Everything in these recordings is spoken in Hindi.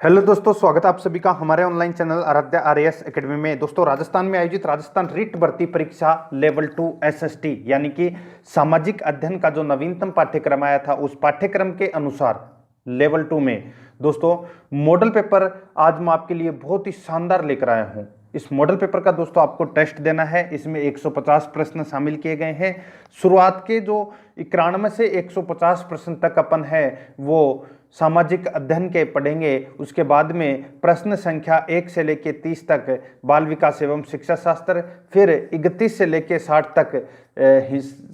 हेलो दोस्तों, स्वागत है आप सभी का हमारे online channel Aradhya RAS academy में। दोस्तों, राजस्थान में आयोजित राजस्थान रिट भर्ती परीक्षा लेवल 2 एसएसटी यानी कि सामाजिक अध्ययन का जो नवीनतम पाठ्यक्रम आया था, उस पाठ्यक्रम के अनुसार लेवल 2 में दोस्तों मॉडल पेपर आज मैं आपके लिए बहुत ही शानदार लेकर आया हूं। इस मॉडल पेपर का दोस्तों आपको टेस्ट देना है। इसमें 150 प्रश्न शामिल किए गए हैं। शुरुआत के जो 91 से 150 प्रश्न तक अपन है वो सामाजिक अध्ययन के पढ़ेंगे। उसके बाद में प्रश्न संख्या 1 से लेकर 30 तक बाल विकास एवं शिक्षा शास्त्र, फिर 31 से लेकर 60 तक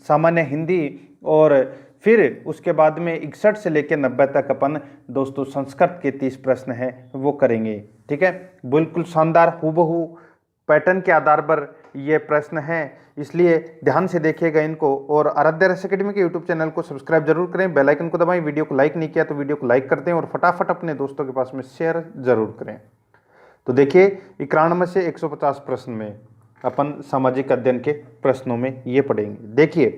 सामान्य हिंदी, और फिर उसके बाद में 61 से लेकर 90 तक अपन दोस्तों संस्कृत के 30 प्रश्न हैं वो करेंगे। ठीक है, बिल्कुल शानदार हूबहू पैटर्न के आधार पर ये प्रश्न हैं, इसलिए ध्यान से देखिएगा इनको। और आराध्या रस एकेडमी के यूट्यूब चैनल को सब्सक्राइब जरूर करें, बेल आइकन को दबाएं। वीडियो को लाइक नहीं किया तो वीडियो को लाइक कर दें और फटाफट अपने दोस्तों के पास में शेयर जरूर करें। तो देखिए 91 से 150 प्रश्न में अपन सामाजिक अध्ययन के प्रश्नों में ये पढ़ेंगे। देखिए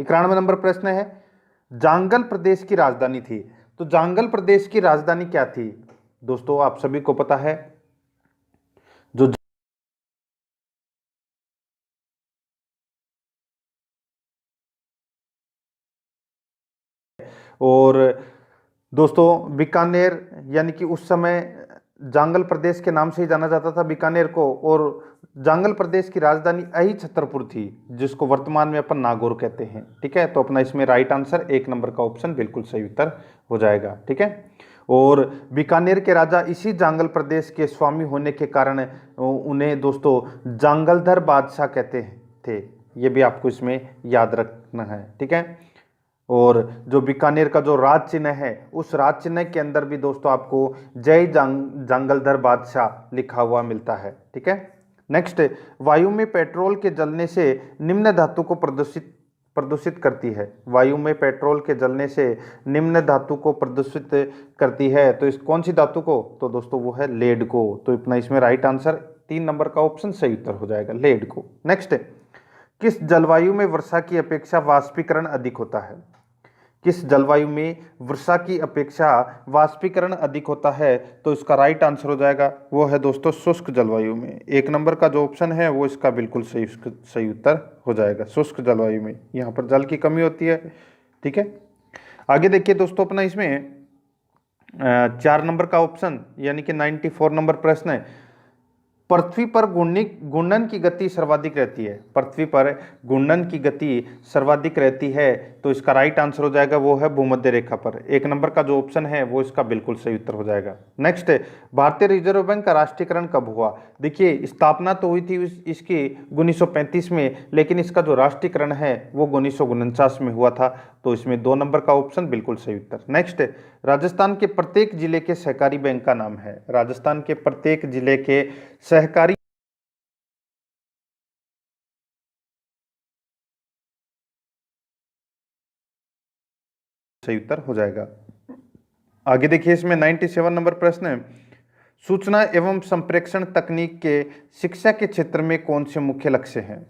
91 नंबर प्रश्न है, जांगल प्रदेश की राजधानी थी। तो जांगल प्रदेश की राजधानी क्या थी दोस्तों? आप सभी को पता है, जो और दोस्तों बीकानेर, यानी कि उस समय जांगल प्रदेश के नाम से ही जाना जाता था बीकानेर को, और जांगल प्रदेश की राजधानी अही छतरपुर थी, जिसको वर्तमान में अपन नागौर कहते हैं। ठीक है, तो अपना इसमें राइट आंसर 1 नंबर का ऑप्शन बिल्कुल सही उत्तर हो जाएगा। ठीक है, और बीकानेर के राजा इसी जांगल प्रदेश के स्वामी होने के कारण उन्हें दोस्तों जांगलधर बादशाह कहते थे। ये भी आपको इसमें याद रखना है। ठीक है, और जो बीकानेर का जो राज चिन्ह है, उस राज चिन्ह के अंदर भी दोस्तों आपको जय जांगलधर बादशाह लिखा हुआ मिलता है। ठीक है, नेक्स्ट, वायु में पेट्रोल के जलने से निम्न धातु को प्रदूषित करती है। वायु में पेट्रोल के जलने से निम्न धातु को प्रदूषित करती है, तो इस कौन सी धातु को? तो दोस्तों वो है लेड को। तो इतना इसमें राइट आंसर 3 नंबर का ऑप्शन सही उत्तर हो जाएगा, लेड को। नेक्स्ट, किस जलवायु में वर्षा की अपेक्षा वाष्पीकरण अधिक होता है? किस जलवायु में वर्षा की अपेक्षा वाष्पीकरण अधिक होता है? तो इसका राइट आंसर हो जाएगा वो है दोस्तों शुष्क जलवायु में। 1 नंबर का जो ऑप्शन है वो इसका बिल्कुल सही उत्तर हो जाएगा, शुष्क जलवायु में। यहाँ पर जल की कमी होती है। ठीक है, आगे देखिए दोस्तों, अपना इसमें 4 नंबर का ऑप्शन यानी कि 94 नंबर प्रश्न है, पृथ्वी पर घूर्णन की गति सर्वाधिक रहती है। पृथ्वी पर घूर्णन की गति सर्वाधिक रहती है, तो इसका राइट आंसर हो जाएगा वो है भूमध्य रेखा पर। 1 नंबर का जो ऑप्शन है वो इसका बिल्कुल सही उत्तर हो जाएगा। नेक्स्ट, भारतीय रिजर्व बैंक का राष्ट्रीयकरण कब हुआ? देखिए स्थापना तो हुई थी इसकी 1935 में, लेकिन इसका जो राष्ट्रीयकरण है वो 1949 में हुआ था। तो इसमें 2 नंबर का ऑप्शन बिल्कुल सही उत्तर। नेक्स्ट, राजस्थान के प्रत्येक जिले के सहकारी बैंक का नाम है। राजस्थान के प्रत्येक जिले के सहकारी सही उत्तर हो जाएगा। आगे देखिए, इसमें 97 नंबर प्रश्न है, सूचना एवं संप्रेषण तकनीक के शिक्षा के क्षेत्र में कौन से मुख्य लक्ष्य हैं?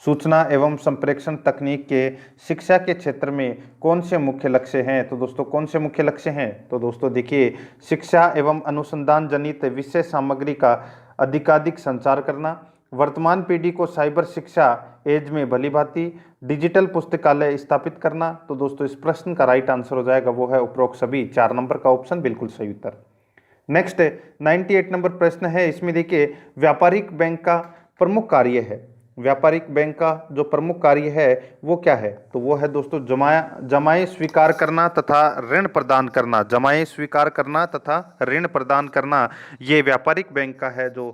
सूचना एवं संप्रेषण तकनीक के शिक्षा के क्षेत्र में कौन से मुख्य लक्ष्य हैं? तो दोस्तों कौन से मुख्य लक्ष्य हैं? तो दोस्तों देखिए, शिक्षा एवं अनुसंधान जनित विषय सामग्री का अधिकाधिक संचार करना, वर्तमान पीढ़ी को साइबर शिक्षा एज में भली भांति डिजिटल पुस्तकालय स्थापित करना। तो दोस्तों इस प्रश्न का राइट आंसर हो जाएगा वो है उपरोक्त सभी। 4 नंबर का ऑप्शन बिल्कुल सही उत्तर। नेक्स्ट 98 नंबर प्रश्न है, इसमें देखिए व्यापारिक बैंक का प्रमुख कार्य है। व्यापारिक बैंक का जो प्रमुख कार्य है वो क्या है? तो वो है दोस्तों जमाएं स्वीकार करना तथा ऋण प्रदान करना। जमाएं स्वीकार करना तथा ऋण प्रदान करना, ये व्यापारिक बैंक का है जो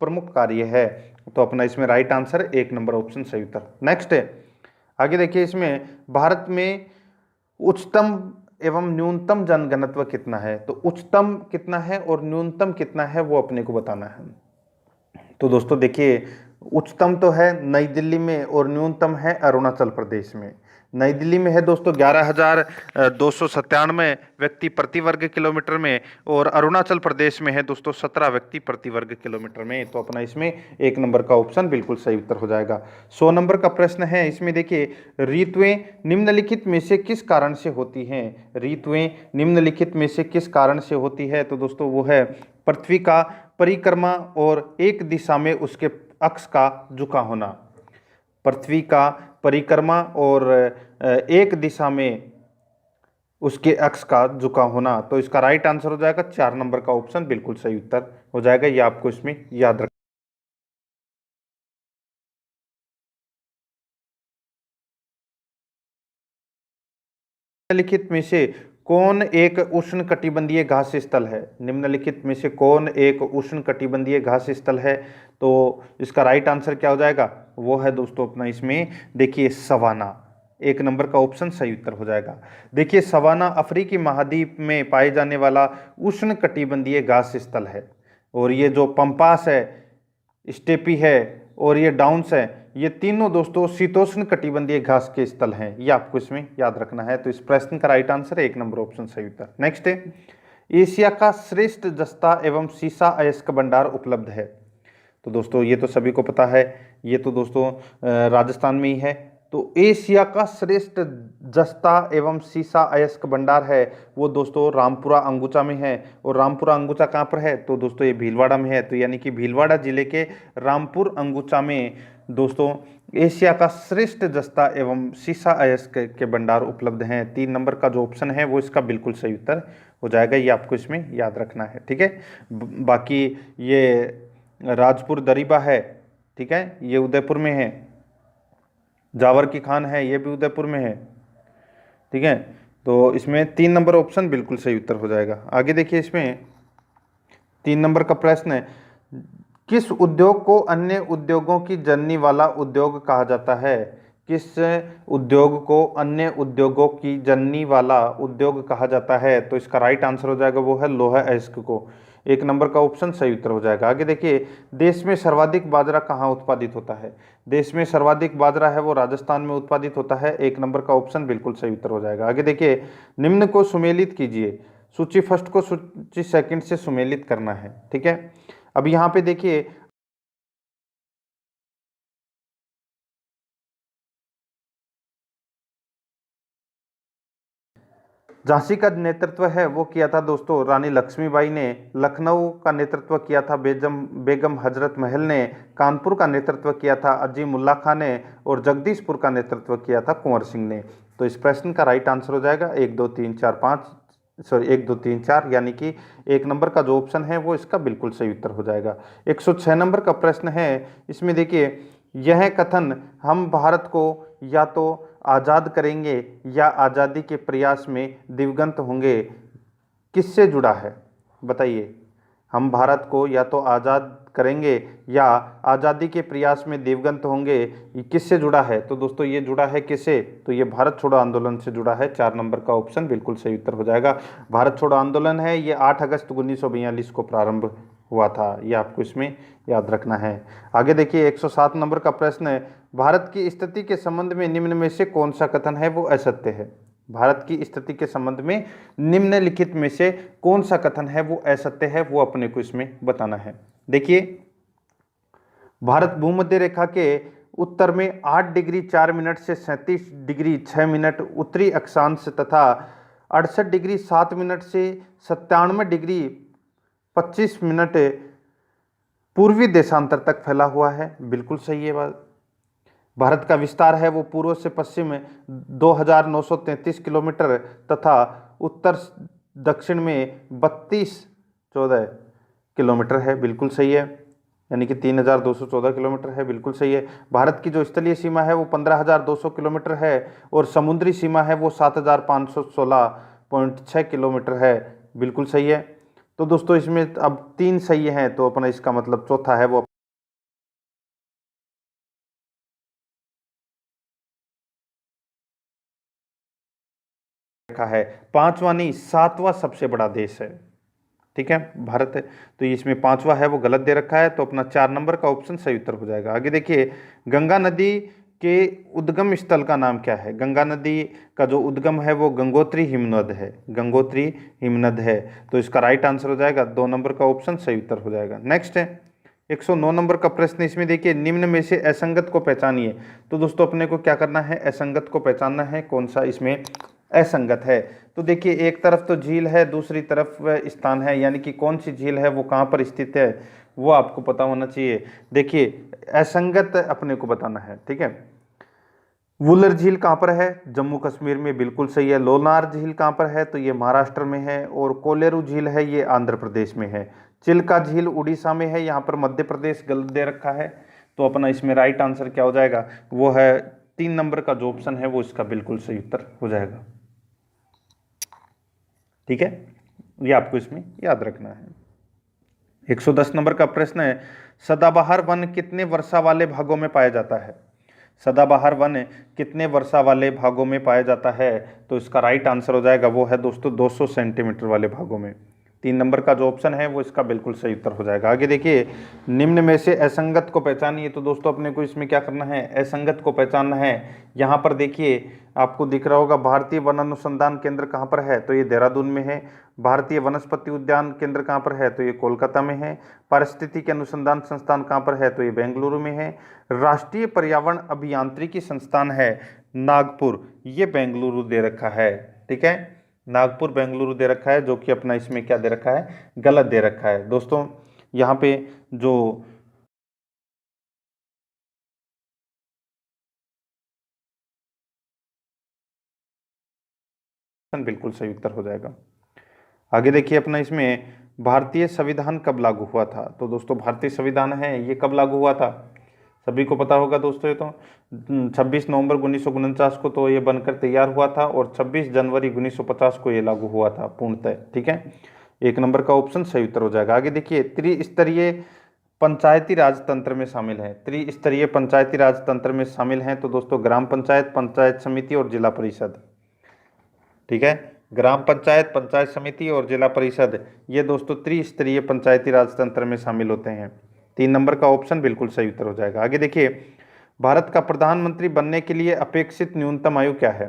प्रमुख कार्य है। तो अपना इसमें राइट आंसर 1 नंबर ऑप्शन सही उत्तर। नेक्स्ट आगे देखिए, इसमें भारत में उच्चतम एवं न्यूनतम जनघनत्व कितना है? तो उच्चतम कितना है और न्यूनतम कितना है वो अपने को बताना है। तो दोस्तों देखिए, उच्चतम तो है नई दिल्ली में और न्यूनतम है अरुणाचल प्रदेश में। नई दिल्ली में है दोस्तों 11,297 व्यक्ति प्रति वर्ग किलोमीटर में, और अरुणाचल प्रदेश में है दोस्तों 17 व्यक्ति प्रति वर्ग किलोमीटर में। तो अपना इसमें 1 नंबर का ऑप्शन बिल्कुल सही उत्तर हो जाएगा। 100 नंबर का प्रश्न है, इसमें देखिए, ऋतुएं निम्नलिखित में से किस कारण से होती हैं? ऋतुएं निम्नलिखित में से किस कारण से होती है? तो दोस्तों वो है पृथ्वी का परिक्रमा और एक दिशा में उसके अक्ष का झुका होना। पृथ्वी का परिक्रमा और एक दिशा में उसके अक्ष का झुका होना। तो इसका राइट आंसर हो जाएगा 4 नंबर का ऑप्शन बिल्कुल सही उत्तर हो जाएगा। ये आपको इसमें याद रखना। निम्नलिखित में से कौन एक उष्णकटिबंधीय घास स्थल है? निम्नलिखित में से कौन एक उष्णकटिबंधीय घास स्थल है? तो इसका राइट आंसर क्या हो जाएगा? वो है दोस्तों अपना इसमें देखिए सवाना। 1 नंबर का ऑप्शन सही उत्तर हो जाएगा। देखिए सवाना अफ्रीकी महाद्वीप में पाए जाने वाला उष्णकटिबंधीय घास स्थल है, और ये जो पंपास है, स्टेपी है और ये डाउन्स है, ये तीनों दोस्तों शीतोष्ण कटिबंधीय घास के स्थल हैं। ये आपको इसमें याद रखना है। तो इस प्रश्न का राइट आंसर है 1 नंबर ऑप्शन सही उत्तर। नेक्स्ट है, एशिया का श्रेष्ठ जस्ता एवं सीसा अयस्क भंडार उपलब्ध है। तो दोस्तों ये तो सभी को पता है, ये तो दोस्तों राजस्थान में ही है। तो एशिया का श्रेष्ठ जस्ता एवं सीसा अयस्क भंडार है वो दोस्तों रामपुरा अंगुचा में है। और रामपुरा अंगुचा कहाँ पर है? तो दोस्तों ये भीलवाड़ा में है। तो यानी कि भीलवाड़ा जिले के रामपुर अंगुचा में दोस्तों एशिया का श्रेष्ठ जस्ता एवं सीसा अयस्क के भंडार उपलब्ध हैं। 3 नंबर का जो ऑप्शन है वो इसका बिल्कुल सही उत्तर हो जाएगा। ये आपको इसमें याद रखना है, ठीक है। बाकी ये राजपुर दरीबा है, ठीक है, ये उदयपुर में है। जावर की खान है, ये भी उदयपुर में है, ठीक है। तो इसमें 3 नंबर ऑप्शन बिल्कुल सही उत्तर हो जाएगा। आगे देखिए, इसमें 3 नंबर का प्रश्न है, किस उद्योग को अन्य उद्योगों की जननी वाला उद्योग कहा जाता है? किस उद्योग को अन्य उद्योगों की जननी वाला उद्योग कहा जाता है? तो इसका राइट आंसर हो जाएगा वो है लोहा अयस्क को। 1 नंबर का ऑप्शन सही उत्तर हो जाएगा। आगे देखिए, देश में सर्वाधिक बाजरा कहाँ उत्पादित होता है? देश में सर्वाधिक बाजरा है वो राजस्थान में उत्पादित होता है। 1 नंबर का ऑप्शन बिल्कुल सही उत्तर हो जाएगा। आगे देखिए, निम्न को सुमेलित कीजिए। सूची फर्स्ट को सूची सेकंड से सुमेलित करना है, ठीक है। अब यहाँ पे देखिए, झांसी का नेतृत्व है वो किया था दोस्तों रानी लक्ष्मीबाई ने। लखनऊ का नेतृत्व किया था बेगम हजरत महल ने। कानपुर का नेतृत्व किया था अजीमुल्ला खां ने। और जगदीशपुर का नेतृत्व किया था कुंवर सिंह ने। तो इस प्रश्न का राइट आंसर हो जाएगा 1 2 3 4 5, सॉरी 1 2 3 4, यानी कि 1 नंबर का जो ऑप्शन है वो इसका बिल्कुल सही उत्तर हो जाएगा। 106 नंबर का प्रश्न है, इसमें देखिए, यह कथन हम भारत को या तो आज़ाद करेंगे या आज़ादी के प्रयास में दिवंगत होंगे, किससे जुड़ा है? बताइए, हम भारत को या तो आज़ाद करेंगे या आज़ादी के प्रयास में दिवंगत होंगे, ये किससे जुड़ा है? तो दोस्तों ये जुड़ा है किससे? तो ये भारत छोड़ो आंदोलन से जुड़ा है। 4 नंबर का ऑप्शन बिल्कुल सही उत्तर हो जाएगा। भारत छोड़ो आंदोलन है ये 8 अगस्त 1942 को प्रारंभ हुआ था। ये आपको इसमें याद रखना है। आगे देखिए, 107 नंबर का प्रश्न है, भारत की स्थिति के संबंध में निम्न में से कौन सा कथन है वो असत्य है? भारत की स्थिति के संबंध में निम्नलिखित में से कौन सा कथन है वो असत्य है, वो अपने को इसमें बताना है। देखिए, भारत भूमध्य रेखा के उत्तर में 8 डिग्री 4 मिनट से 37 डिग्री 6 मिनट उत्तरी अक्षांश तथा 68 डिग्री 7 मिनट से 97 डिग्री 25 मिनट पूर्वी देशांतर तक फैला हुआ है। बिल्कुल सही है बात। भारत का विस्तार है वो पूर्व से पश्चिम में 2933 किलोमीटर तथा उत्तर दक्षिण में 3214 किलोमीटर है। बिल्कुल सही है, यानी कि 3214 किलोमीटर है। बिल्कुल सही है। भारत की जो स्थलीय सीमा है वो 15,200 किलोमीटर है और समुद्री सीमा है वो 7,516.6 किलोमीटर है। बिल्कुल सही है। तो दोस्तों इसमें अब 3 सही हैं, तो अपना इसका मतलब चौथा है वो रखा है। 5वां नहीं 7वां सबसे बड़ा देश है, ठीक है, भारत है। तो इसमें 5वां है वो गलत दे रखा है। तो अपना 4 नंबर का ऑप्शन सही उत्तर हो जाएगा। आगे देखिए, गंगा नदी के उद्गम स्थल का नाम क्या है? गंगा नदी का जो उद्गम है वो गंगोत्री हिमनद है, गंगोत्री हिमनद है। तो इसका राइट आंसर हो जाएगा 2 नंबर का ऑप्शन सही उत्तर हो जाएगा। नेक्स्ट है 109 नंबर का प्रश्न, इसमें देखिए निम्न में से असंगत को पहचानिए। तो दोस्तों अपने को क्या करना है? असंगत को पहचानना है, कौन सा इसमें असंगत है। तो देखिए एक तरफ तो झील है, दूसरी तरफ स्थान है, यानी कि कौन सी झील है, वो कहाँ पर स्थित है, वो आपको पता होना चाहिए। देखिए असंगत अपने को बताना है, ठीक है। वुलर झील कहाँ पर है? जम्मू कश्मीर में, बिल्कुल सही है। लोनार झील कहाँ पर है? तो ये महाराष्ट्र में है। और कोलेरू झील है, ये आंध्र प्रदेश में है। चिल्का झील उड़ीसा में है, यहाँ पर मध्य प्रदेश गलत दे रखा है। तो अपना इसमें राइट आंसर क्या हो जाएगा? वो है 3 नंबर का जो ऑप्शन है वो इसका बिल्कुल सही उत्तर हो जाएगा, ठीक है। ये आपको इसमें याद रखना है। 110 नंबर का प्रश्न है, सदाबहार वन कितने वर्षा वाले भागों में पाया जाता है? सदाबहार वन कितने वर्षा वाले भागों में पाया जाता है? तो इसका राइट आंसर हो जाएगा वो है दोस्तों 200 सेंटीमीटर वाले भागों में। 3 नंबर का जो ऑप्शन है वो इसका बिल्कुल सही उत्तर हो जाएगा। आगे देखिए निम्न में से असंगत को पहचानिए। तो दोस्तों अपने को इसमें क्या करना है? असंगत को पहचानना है। यहाँ पर देखिए आपको दिख रहा होगा भारतीय वन अनुसंधान केंद्र कहाँ पर है? तो ये देहरादून में है। भारतीय वनस्पति उद्यान केंद्र कहाँ पर है? तो ये कोलकाता में है। पारिस्थितिकी अनुसंधान संस्थान कहाँ पर है? तो ये बेंगलुरु में है। राष्ट्रीय पर्यावरण अभियांत्रिकी संस्थान है नागपुर, ये बेंगलुरु दे रखा है, ठीक है। नागपुर बेंगलुरु दे रखा है, जो कि अपना इसमें क्या दे रखा है? गलत दे रखा है। दोस्तों यहाँ पे जो बिल्कुल सही उत्तर हो जाएगा। आगे देखिए अपना इसमें भारतीय संविधान कब लागू हुआ था? तो दोस्तों भारतीय संविधान है ये कब लागू हुआ था? सभी को पता होगा दोस्तों। ये तो 26 नवंबर 1949 को तो ये बनकर तैयार हुआ था और 26 जनवरी 1950 को ये लागू हुआ था पूर्णतः, ठीक है। 1 नंबर का ऑप्शन सही उत्तर हो जाएगा। आगे देखिए त्रिस्तरीय पंचायती राज तंत्र में शामिल है। त्रिस्तरीय पंचायती राज तंत्र में शामिल हैं तो दोस्तों ग्राम पंचायत, पंचायत समिति और जिला परिषद, ठीक है। ग्राम पंचायत, पंचायत समिति और जिला परिषद, ये दोस्तों त्रिस्तरीय पंचायती राज तंत्र में शामिल होते हैं। 3 नंबर का ऑप्शन बिल्कुल सही उत्तर हो जाएगा। आगे देखिए भारत का प्रधानमंत्री बनने के लिए अपेक्षित न्यूनतम आयु क्या है?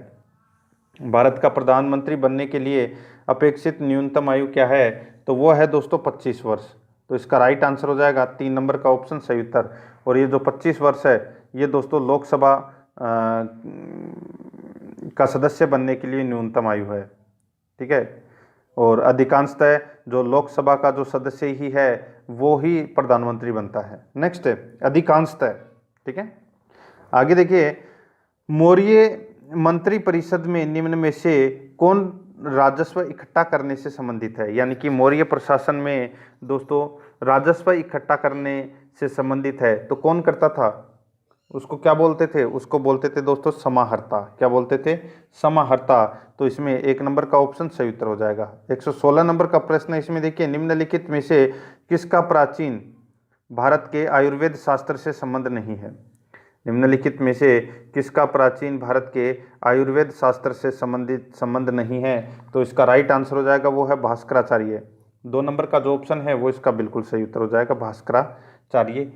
भारत का प्रधानमंत्री बनने के लिए अपेक्षित न्यूनतम आयु क्या है? तो वो है दोस्तों 25 वर्ष। तो इसका राइट आंसर हो जाएगा 3 नंबर का ऑप्शन सही उत्तर। और ये जो 25 वर्ष है ये दोस्तों लोकसभा का सदस्य बनने के लिए न्यूनतम आयु है, ठीक है। और अधिकांशतः जो लोकसभा का जो सदस्य ही है वो ही प्रधानमंत्री बनता है। नेक्स्ट है अधिकांशतः, ठीक है। आगे देखिए मौर्य मंत्री परिषद में निम्न में से कौन राजस्व इकट्ठा करने से संबंधित है? यानी कि मौर्य प्रशासन में दोस्तों राजस्व इकट्ठा करने से संबंधित है तो कौन करता था? उसको क्या बोलते थे? उसको बोलते थे दोस्तों समाहर्ता। क्या बोलते थे? समाहर्ता। तो इसमें 1 नंबर का ऑप्शन सही उत्तर हो जाएगा। 116 नंबर का प्रश्न है, इसमें देखिए निम्नलिखित में से किसका प्राचीन भारत के आयुर्वेद शास्त्र से संबंध नहीं है? निम्नलिखित में से किसका प्राचीन भारत के आयुर्वेद शास्त्र से संबंध नहीं है? तो इसका राइट आंसर हो जाएगा वो है भास्कराचार्य। 2 नंबर का जो ऑप्शन है वो इसका बिल्कुल सही उत्तर हो जाएगा, भास्कराचार्य।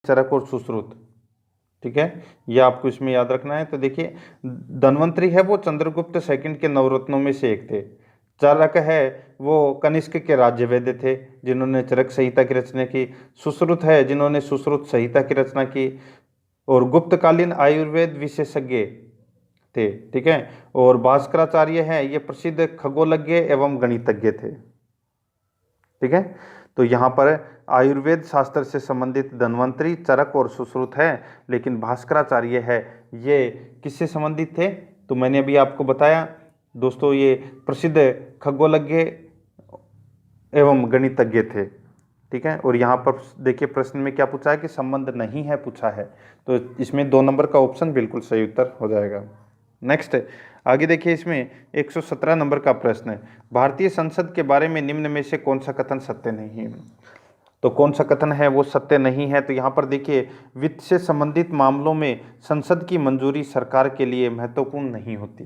चरक और सुश्रुत, ठीक है, ये आपको इसमें याद रखना है। तो देखिए धन्वंतरी है वो चंद्रगुप्त सेकंड के नवरत्नों में से एक थे। चाणक्य है वो कनिष्क के राज्य वैद्य थे जिन्होंने चरक संहिता की रचना की। सुश्रुत है जिन्होंने सुश्रुत संहिता की रचना की। और गुप्तकालीन आयुर्वेद विशेषज्ञ थे, ठीक है। और भास्कराचार्य है ये प्रसिद्ध खगोलज्ञ एवं गणितज्ञ थे, ठीक है। तो यहाँ पर आयुर्वेद शास्त्र से संबंधित धन्वंतरी, चरक और सुश्रुत है, लेकिन भास्कराचार्य है ये किससे संबंधित थे? तो मैंने अभी आपको बताया दोस्तों ये प्रसिद्ध खगोलज्ञ एवं गणितज्ञ थे, ठीक है। और यहाँ पर देखिए प्रश्न में क्या पूछा है कि संबंध नहीं है पूछा है, तो इसमें 2 नंबर का ऑप्शन बिल्कुल सही उत्तर हो जाएगा। नेक्स्ट आगे देखिए इसमें 117 नंबर का प्रश्न है, भारतीय संसद के बारे में निम्न में से कौन सा कथन सत्य नहीं है? तो कौन सा कथन है वो सत्य नहीं है? तो यहाँ पर देखिए वित्त से संबंधित मामलों में संसद की मंजूरी सरकार के लिए महत्वपूर्ण नहीं होती।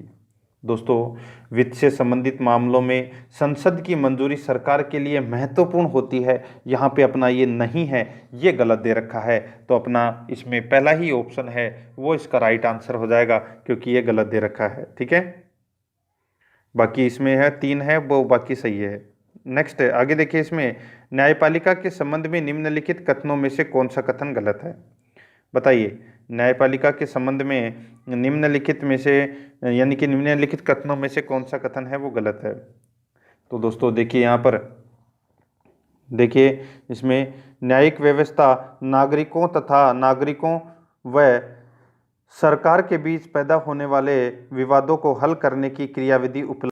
दोस्तों, वित्त से संबंधित मामलों में संसद की मंजूरी सरकार के लिए महत्वपूर्ण होती है। यहाँ पे अपना ये नहीं है, ये गलत दे रखा है, तो अपना इसमें पहला ही ऑप्शन है वो इसका राइट आंसर हो जाएगा, क्योंकि ये गलत दे रखा है। ठीक है, बाकी इसमें है 3 है वो बाकी सही है। नेक्स्ट है, आगे देखिए, इसमें न्यायपालिका के संबंध में निम्नलिखित कथनों में से कौन सा कथन गलत है? बताइए, न्यायपालिका के संबंध में निम्नलिखित में से यानी कि निम्नलिखित कथनों में से कौन सा कथन है वो गलत है? तो दोस्तों देखिए, यहाँ पर देखिए, इसमें न्यायिक व्यवस्था नागरिकों व सरकार के बीच पैदा होने वाले विवादों को हल करने की क्रियाविधि उपलब्ध।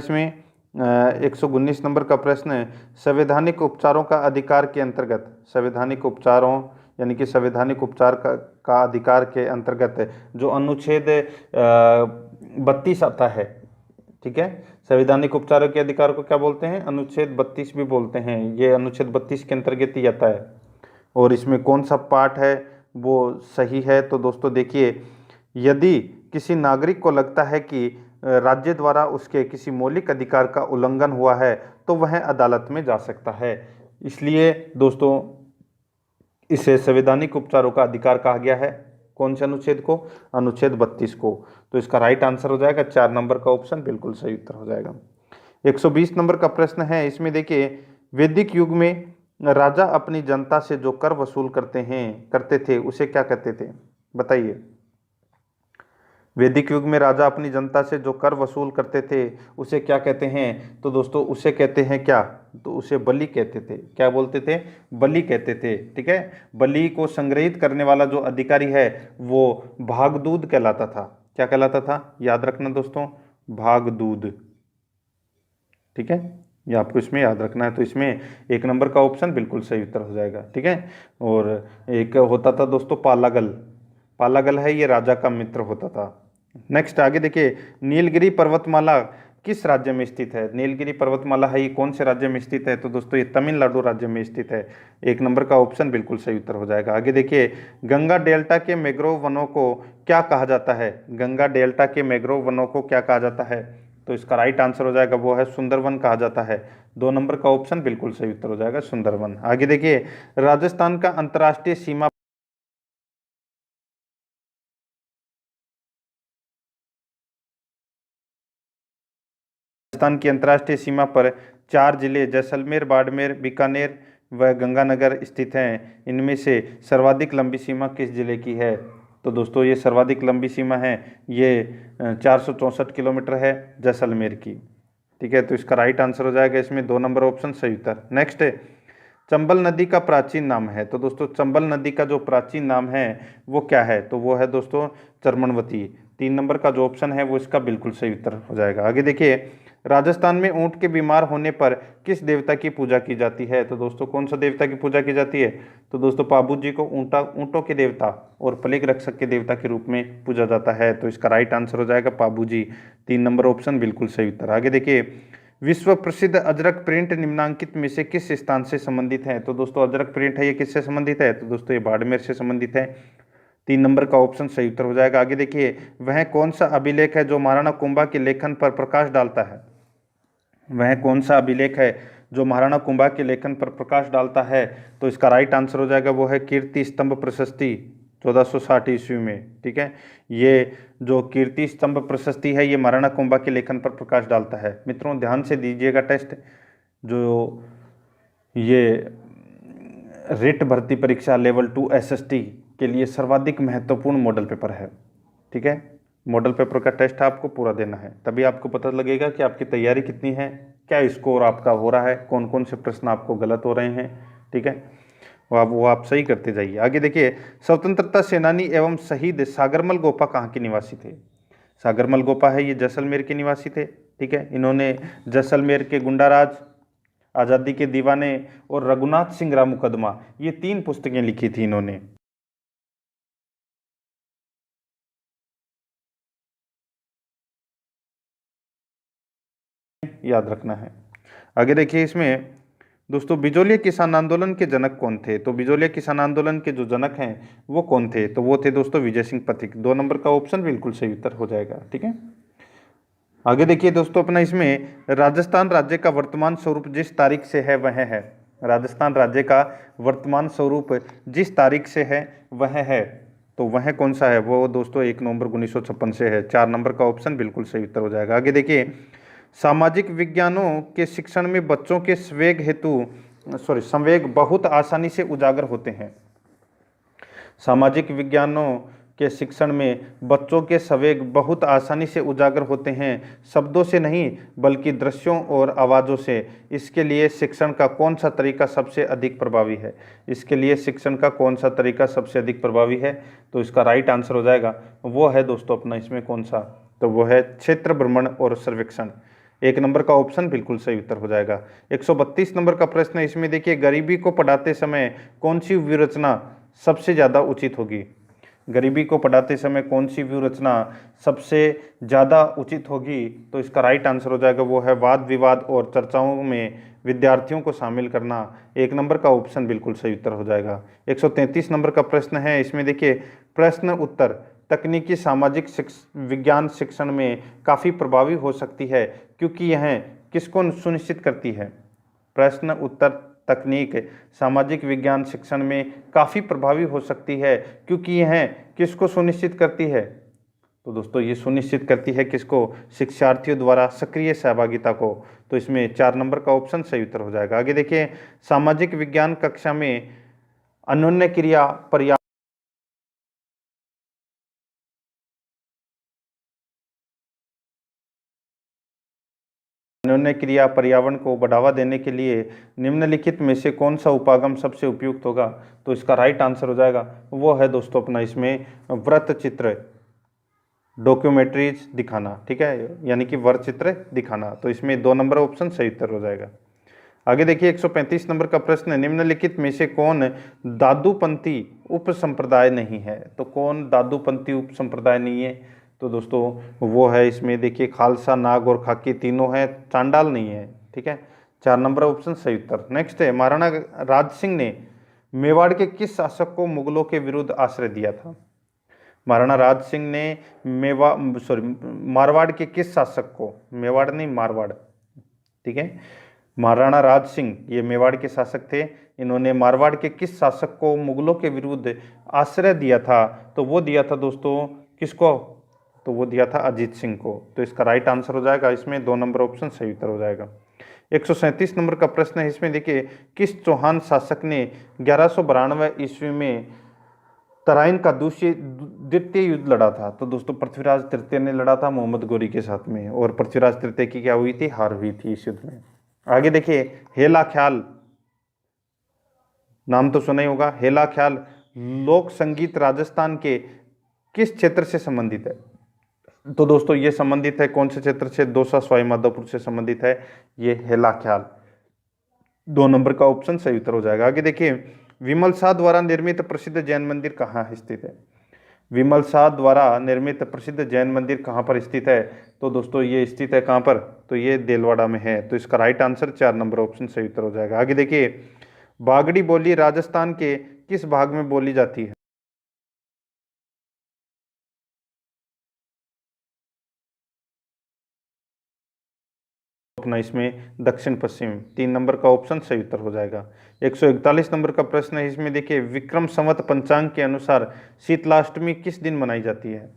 इसमें 119 नंबर का प्रश्न है, संवैधानिक उपचारों का अधिकार के अंतर्गत, संवैधानिक उपचारों यानी कि संवैधानिक उपचार का अधिकार के अंतर्गत जो अनुच्छेद 32 आता है, ठीक है, संवैधानिक उपचारों के अधिकार को क्या बोलते हैं? अनुच्छेद 32 भी बोलते हैं। ये अनुच्छेद 32 के अंतर्गत ही आता है। और इसमें कौन सा पार्ट है वो सही है? तो दोस्तों देखिए, यदि किसी नागरिक को लगता है कि राज्य द्वारा उसके किसी मौलिक अधिकार का उल्लंघन हुआ है तो वह अदालत में जा सकता है। इसलिए दोस्तों, इसे संवैधानिक उपचारों का अधिकार कहा गया है। कौन से अनुच्छेद को? अनुच्छेद 32 को। तो इसका राइट आंसर हो जाएगा 4 नंबर का ऑप्शन, बिल्कुल सही उत्तर हो जाएगा। 120 नंबर का प्रश्न है, इसमें देखिए, वैदिक युग में राजा अपनी जनता से जो कर वसूल करते थे उसे क्या कहते थे? बताइए, वैदिक युग में राजा अपनी जनता से जो कर वसूल करते थे उसे क्या कहते हैं? तो दोस्तों उसे कहते हैं क्या? तो उसे बलि कहते थे। क्या बोलते थे? बलि कहते थे। ठीक है, बलि को संग्रहित करने वाला जो अधिकारी है वो भागदूद कहलाता था। क्या कहलाता था? याद रखना दोस्तों, भागदूद। ठीक है, ये आपको इसमें याद रखना है। तो इसमें 1 नंबर का ऑप्शन बिल्कुल सही उत्तर हो जाएगा। ठीक है, और एक होता था दोस्तों पालागल। पालागल है ये राजा का मित्र होता था। नेक्स्ट आगे देखिए, नीलगिरी पर्वतमाला किस राज्य में स्थित है? नीलगिरी पर्वतमाला है ये कौन से राज्य में स्थित है? तो दोस्तों ये तमिलनाडु राज्य में स्थित है। 1 नंबर का ऑप्शन बिल्कुल सही उत्तर हो जाएगा। आगे देखिए, गंगा डेल्टा के मैंग्रोव वनों को क्या कहा जाता है? गंगा डेल्टा के मैंग्रोव वनों को क्या कहा जाता है? तो इसका राइट आंसर हो जाएगा वो है सुंदरवन कहा जाता है। 2 नंबर का ऑप्शन बिल्कुल सही उत्तर हो जाएगा सुंदरवन। आगे देखिए, राजस्थान का अंतर्राष्ट्रीय सीमा, राजस्थान की अंतर्राष्ट्रीय सीमा पर 4 जिले जैसलमेर, बाड़मेर, बीकानेर व गंगानगर स्थित हैं। इनमें से सर्वाधिक लंबी सीमा किस जिले की है? तो दोस्तों ये सर्वाधिक लंबी सीमा है ये 464 किलोमीटर है जैसलमेर की। ठीक है, तो इसका राइट आंसर हो जाएगा इसमें 2 नंबर ऑप्शन सही उत्तर। नेक्स्ट है, चंबल नदी का प्राचीन नाम है। तो दोस्तों चंबल नदी का जो प्राचीन नाम है वो क्या है? तो वो है दोस्तों चर्मनवती। 3 नंबर का जो ऑप्शन है वो इसका बिल्कुल सही उत्तर हो जाएगा। आगे देखिए, राजस्थान में ऊंट के बीमार होने पर किस देवता की पूजा की जाती है? तो दोस्तों कौन सा देवता की पूजा की जाती है? तो दोस्तों पाबू जी को ऊंटों के देवता और प्लेग रक्षक के देवता के रूप में पूजा जाता है। तो इसका राइट आंसर हो जाएगा पाबू जी। 3 नंबर ऑप्शन बिल्कुल सही उत्तर। आगे देखिए, विश्व प्रसिद्ध अजरक प्रिंट निम्नांकित में से किस स्थान से संबंधित है? तो दोस्तों अजरक प्रिंट है ये किससे संबंधित है? तो दोस्तों ये बाड़मेर से संबंधित है। 3 नंबर का ऑप्शन सही उत्तर हो जाएगा। आगे देखिए, वह कौन सा अभिलेख है जो महाराणा कुंभा के लेखन पर प्रकाश डालता है? वह कौन सा अभिलेख है जो महाराणा कुंभा के लेखन पर प्रकाश डालता है? तो इसका राइट आंसर हो जाएगा वो है कीर्ति स्तंभ प्रशस्ति 1460 ईस्वी में। ठीक है, ये जो कीर्ति स्तंभ प्रशस्ति है ये महाराणा कुंभा के लेखन पर प्रकाश डालता है। मित्रों ध्यान से दीजिएगा टेस्ट, जो ये रिट भर्ती परीक्षा लेवल 2 एसएसटी के लिए सर्वाधिक महत्वपूर्ण मॉडल पेपर है। ठीक है, मॉडल पेपर का टेस्ट आपको पूरा देना है, तभी आपको पता लगेगा कि आपकी तैयारी कितनी है, क्या स्कोर आपका हो रहा है, कौन कौन से प्रश्न आपको गलत हो रहे हैं। ठीक है, वो आप सही करते जाइए। आगे देखिए, स्वतंत्रता सेनानी एवं शहीद सागरमल गोपा कहाँ के निवासी थे? सागरमल गोपा है ये जैसलमेर के निवासी थे। ठीक है, इन्होंने जैसलमेर के गुंडाराज, आज़ादी के दीवाने और रघुनाथ सिंह रा मुकदमा ये 3 पुस्तकें लिखी थी इन्होंने। याद रखना है। आगे देखिए, इसमें दोस्तों बिजोलिया किसान आंदोलन के जनक कौन थे? तो बिजोलिया किसान आंदोलन के जो जनक हैं वो कौन थे? तो वो थे दोस्तों विजय सिंह पथिक। 2 नंबर का ऑप्शन बिल्कुल सही उत्तर हो जाएगा। ठीक है, आगे देखिए दोस्तों अपना इसमें राजस्थान राज्य का वर्तमान स्वरूप जिस तारीख से है वह है। राजस्थान राज्य का वर्तमान स्वरूप जिस तारीख से है वह है, तो वह कौन सा है? वो दोस्तों 1 नवंबर 1956 से है। 4 नंबर का ऑप्शन बिल्कुल सही उत्तर हो जाएगा। आगे देखिए, सामाजिक विज्ञानों के शिक्षण में बच्चों के संवेग बहुत आसानी से उजागर होते हैं। सामाजिक विज्ञानों के शिक्षण में बच्चों के संवेग बहुत आसानी से उजागर होते हैं, शब्दों से नहीं बल्कि दृश्यों और आवाज़ों से। इसके लिए शिक्षण का कौन सा तरीका सबसे अधिक प्रभावी है? इसके लिए शिक्षण का कौन सा तरीका सबसे अधिक प्रभावी है? तो इसका राइट आंसर हो जाएगा वो है दोस्तों अपना इसमें कौन सा? तो वो है क्षेत्र भ्रमण और सर्वेक्षण। 1 नंबर का ऑप्शन बिल्कुल सही उत्तर हो जाएगा। 132 नंबर का प्रश्न है, इसमें देखिए गरीबी को पढ़ाते समय कौन सी व्यूहरचना सबसे ज़्यादा उचित होगी? गरीबी को पढ़ाते समय कौन सी व्यूहरचना सबसे ज़्यादा उचित होगी? तो इसका राइट आंसर हो जाएगा वो है वाद विवाद और चर्चाओं में विद्यार्थियों को शामिल करना। 1 नंबर का ऑप्शन बिल्कुल सही उत्तर हो जाएगा। 133 नंबर का प्रश्न है, इसमें देखिए प्रश्न उत्तर तकनीकी सामाजिक विज्ञान शिक्षण में काफ़ी प्रभावी हो सकती है क्योंकि यह किसको सुनिश्चित करती है? प्रश्न उत्तर तकनीक सामाजिक विज्ञान शिक्षण में काफ़ी प्रभावी हो सकती है क्योंकि यह किसको सुनिश्चित करती है? तो दोस्तों ये सुनिश्चित करती है किसको? शिक्षार्थियों द्वारा सक्रिय सहभागिता को। तो इसमें 4 नंबर का ऑप्शन सही उत्तर हो जाएगा। आगे देखिए, सामाजिक विज्ञान कक्षा में अन्योन्य क्रिया अन्योन्य क्रिया पर्यावरण को बढ़ावा देने के लिए निम्नलिखित में से कौन सा उपागम सबसे उपयुक्त होगा? तो इसका राइट आंसर हो जाएगा वो है दोस्तों अपना इसमें वृत्त चित्र, डॉक्यूमेंट्रीज दिखाना। ठीक है, यानी कि वृत्त चित्र दिखाना। तो इसमें 2 नंबर ऑप्शन सही उत्तर हो जाएगा। आगे देखिए 135 नंबर का प्रश्न है, निम्नलिखित में से कौन दादूपंथी उप संप्रदाय नहीं है? तो कौन दादूपंथी उप संप्रदाय नहीं है? तो दोस्तों वो है इसमें देखिए खालसा, नाग और खाकी तीनों है, चांडाल नहीं है। ठीक है, 4 नंबर ऑप्शन सही उत्तर। नेक्स्ट है, महाराणा राज सिंह ने मेवाड़ के किस शासक को मुगलों के विरुद्ध आश्रय दिया था? महाराणा राज सिंह ने मारवाड़ के किस शासक को, मेवाड़ नहीं मारवाड़, ठीक है, महाराणा राज सिंह ये मेवाड़ के शासक थे, इन्होंने मारवाड़ के किस शासक को मुगलों के विरुद्ध आश्रय दिया था? तो वो दिया था दोस्तों किसको? तो वो दिया था अजीत सिंह को। तो इसका राइट आंसर हो जाएगा इसमें 2 नंबर ऑप्शन सही उत्तर हो जाएगा। 137 नंबर का प्रश्न है, इसमें देखिए किस चौहान शासक ने 1192 ईस्वी में तराइन का द्वितीय युद्ध लड़ा था? तो दोस्तों पृथ्वीराज तृतीय ने लड़ा था मोहम्मद गोरी के साथ में, और पृथ्वीराज तृतीय की क्या हुई थी? हार हुई थी इस युद्ध में। आगे देखिए, हेला ख्याल नाम तो सुना ही होगा। हेला ख्याल लोक संगीत राजस्थान के किस क्षेत्र से संबंधित है? तो दोस्तों ये संबंधित है कौन से क्षेत्र से? दौसा सवाई माधोपुर से संबंधित है ये हेला ख्याल। 2 नंबर का ऑप्शन सही उत्तर हो जाएगा। आगे देखिए, विमल शाह द्वारा निर्मित प्रसिद्ध जैन मंदिर कहाँ स्थित है? विमल शाह द्वारा निर्मित प्रसिद्ध जैन मंदिर कहाँ पर स्थित है? तो दोस्तों ये स्थित है कहाँ पर? तो ये देलवाड़ा में है। तो इसका राइट आंसर 4 नंबर ऑप्शन सही उत्तर हो जाएगा। आगे देखिए, बागड़ी बोली राजस्थान के किस भाग में बोली जाती है? अपना इसमें दक्षिण पश्चिम। 3 नंबर का ऑप्शन सही उत्तर हो जाएगा। 141 नंबर का प्रश्न है, इसमें देखिए विक्रम संवत पंचांग के अनुसार शीतलाष्टमी किस दिन मनाई जाती है?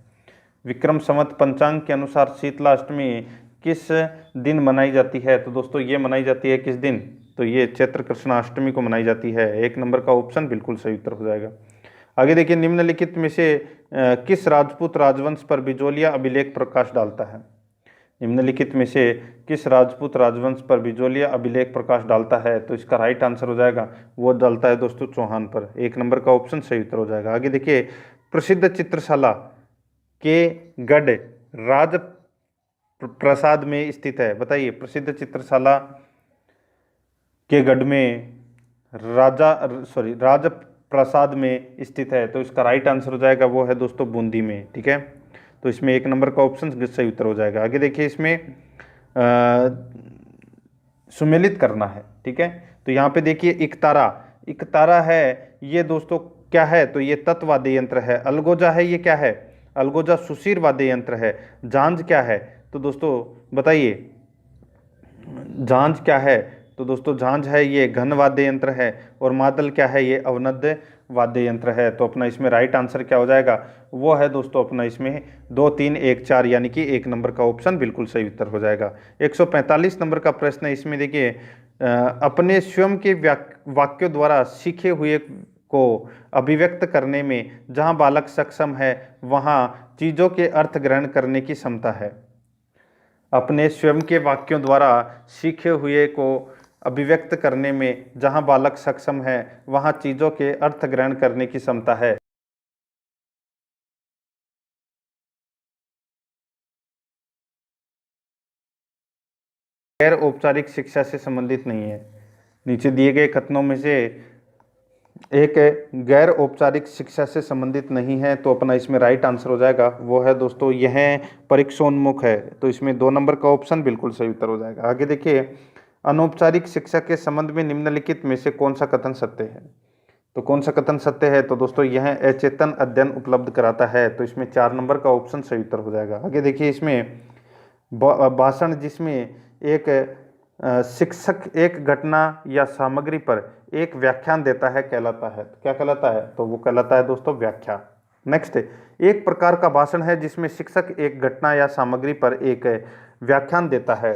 विक्रम संवत पंचांग के अनुसार शीतलाष्टमी किस दिन मनाई जाती है? तो दोस्तों ये मनाई जाती है किस दिन? तो ये चैत्र कृष्णाष्टमी को मनाई जाती है। 1 नंबर का ऑप्शन बिल्कुल सही उत्तर हो जाएगा। आगे देखिए, निम्नलिखित में से किस राजपूत राजवंश पर बिजोलिया अभिलेख प्रकाश डालता है? निम्नलिखित में से किस राजपूत राजवंश पर बिजोलिया अभिलेख प्रकाश डालता है? तो इसका राइट आंसर हो जाएगा वो डालता है दोस्तों चौहान पर। 1 नंबर का ऑप्शन सही उत्तर हो जाएगा। आगे देखिए, प्रसिद्ध चित्रशाला के गढ़ राज प्रसाद में स्थित है। बताइए, प्रसिद्ध चित्रशाला के गढ़ में राज प्रसाद में स्थित है। तो इसका राइट आंसर हो जाएगा वो है दोस्तों बूंदी में। ठीक है, तो इसमें 1 नंबर का ऑप्शन सही उत्तर हो जाएगा। आगे देखिए, इसमें सुमेलित करना है। ठीक है, तो यहाँ पे देखिए इकतारा है, ये दोस्तों क्या है, तो ये तत् वाद्य यंत्र है। अलगोजा है, ये क्या है, अलगोजा सुशीर वाद्य यंत्र है। झांझ क्या है, तो दोस्तों बताइए झांझ क्या है, तो दोस्तों झांझ है ये घन वाद्य यंत्र है। और मादल क्या है, ये अवनद्य वाद्य यंत्र है। तो अपना इसमें राइट आंसर क्या हो जाएगा, वो है दोस्तों अपना इसमें 2 3 1 4 यानी कि 1 नंबर का ऑप्शन बिल्कुल सही उत्तर हो जाएगा। 145 नंबर का प्रश्न है, इसमें देखिए अपने स्वयं के वाक्यों द्वारा सीखे हुए को अभिव्यक्त करने में जहाँ बालक सक्षम है वहाँ चीज़ों के अर्थ ग्रहण करने की क्षमता है। अपने स्वयं के वाक्यों द्वारा सीखे हुए को अभिव्यक्त करने में जहाँ बालक सक्षम है वहाँ चीज़ों के अर्थ ग्रहण करने की क्षमता है। गैर औपचारिक शिक्षा से संबंधित नहीं है। नीचे दिए गए कथनों में से एक गैर औपचारिक शिक्षा से संबंधित नहीं है, तो अपना इसमें राइट आंसर हो जाएगा वो है दोस्तों यह परीक्षोन्मुख है। तो इसमें 2 नंबर का ऑप्शन बिल्कुल सही उत्तर हो जाएगा। आगे देखिए अनौपचारिक शिक्षा के संबंध में निम्नलिखित में से कौन सा कथन सत्य है, तो कौन सा कथन सत्य है, तो दोस्तों यह अचेतन अध्ययन उपलब्ध कराता है। तो इसमें 4 नंबर का ऑप्शन सही उत्तर हो जाएगा। आगे देखिए इसमें भाषण जिसमें एक शिक्षक एक घटना या सामग्री पर एक व्याख्यान देता है कहलाता है। तो क्या कहलाता है, तो वो कहलाता है दोस्तों व्याख्या। नेक्स्ट, एक प्रकार का भाषण है जिसमें शिक्षक एक घटना या सामग्री पर एक व्याख्यान देता है।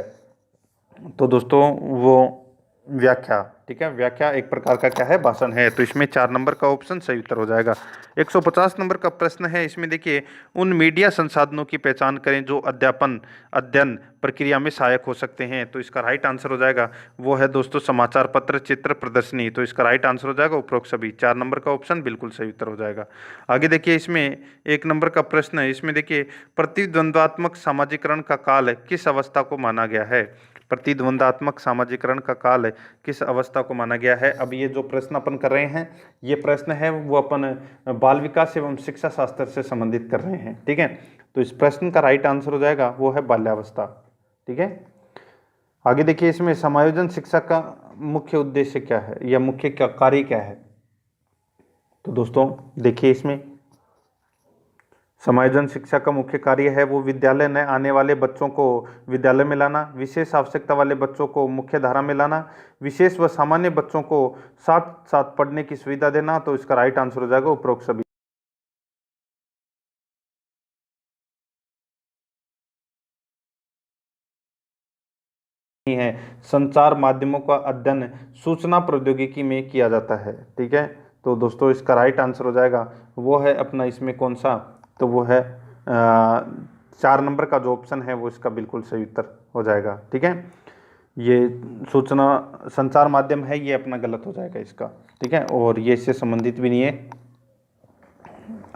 तो दोस्तों वो व्याख्या, ठीक है, व्याख्या एक प्रकार का क्या है, भाषण है। तो इसमें 4 नंबर का ऑप्शन सही उत्तर हो जाएगा। 150 नंबर का प्रश्न है, इसमें देखिए उन मीडिया संसाधनों की पहचान करें जो अध्यापन अध्ययन प्रक्रिया में सहायक हो सकते हैं। तो इसका राइट आंसर हो जाएगा वो है दोस्तों समाचार पत्र, चित्र, प्रदर्शनी। तो इसका राइट आंसर हो जाएगा उपरोक्त सभी। 4 नंबर का ऑप्शन बिल्कुल सही उत्तर हो जाएगा। आगे देखिए इसमें 1 नंबर का प्रश्न है, इसमें देखिए प्रतिद्वंद्वात्मक सामाजिकरण का काल किस अवस्था को माना गया है। प्रतिद्वंदात्मक सामाजिकरण का काल किस अवस्था को माना गया है। अब ये जो प्रश्न अपन कर रहे हैं, ये प्रश्न है वो अपन बाल विकास एवं शिक्षा शास्त्र से संबंधित कर रहे हैं। ठीक है, तो इस प्रश्न का राइट आंसर हो जाएगा वो है बाल्यावस्था। ठीक है, आगे देखिए इसमें समायोजन शिक्षा का मुख्य उद्देश्य क्या है या मुख्य कार्य क्या है। तो दोस्तों देखिए इसमें समायोजन शिक्षा का मुख्य कार्य है वो विद्यालय न आने वाले बच्चों को विद्यालय में लाना, विशेष आवश्यकता वाले बच्चों को मुख्य धारा में लाना, विशेष व सामान्य बच्चों को साथ साथ पढ़ने की सुविधा देना। तो इसका राइट आंसर हो जाएगा उपरोक्त सभी। है संचार माध्यमों का अध्ययन सूचना प्रौद्योगिकी में किया जाता है। ठीक है, तो दोस्तों इसका राइट आंसर हो जाएगा वो है अपना इसमें कौन सा, तो वो है 4 नंबर का जो ऑप्शन है वो इसका बिल्कुल सही उत्तर हो जाएगा। ठीक है, ये सूचना संचार माध्यम है ये अपना गलत हो जाएगा इसका। ठीक है, और ये इससे संबंधित भी नहीं है।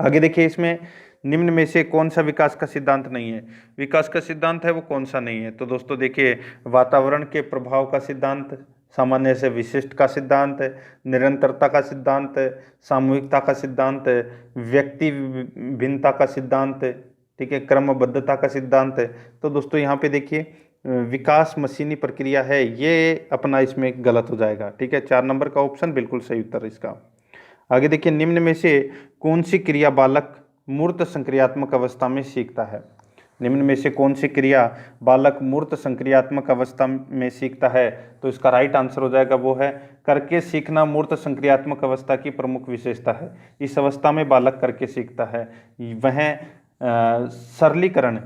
आगे देखिए इसमें निम्न में से कौन सा विकास का सिद्धांत नहीं है। विकास का सिद्धांत है वो कौन सा नहीं है, तो दोस्तों देखिए वातावरण के प्रभाव का सिद्धांत, सामान्य से विशिष्ट का सिद्धांत, निरंतरता का सिद्धांत, सामूहिकता का सिद्धांत, व्यक्ति भिन्नता का सिद्धांत, ठीक है, क्रमबद्धता का सिद्धांत। तो दोस्तों यहाँ पे देखिए विकास मशीनी प्रक्रिया है, ये अपना इसमें गलत हो जाएगा। ठीक है, 4 नंबर का ऑप्शन बिल्कुल सही उत्तर इसका। आगे देखिए निम्न में से कौन सी क्रिया बालक मूर्त संक्रियात्मक अवस्था में सीखता है। निम्न में से कौन सी क्रिया बालक मूर्त संक्रियात्मक अवस्था में सीखता है, तो इसका राइट आंसर हो जाएगा वो है करके सीखना मूर्त संक्रियात्मक अवस्था की प्रमुख विशेषता है। इस अवस्था में बालक करके सीखता है, वह सरलीकरण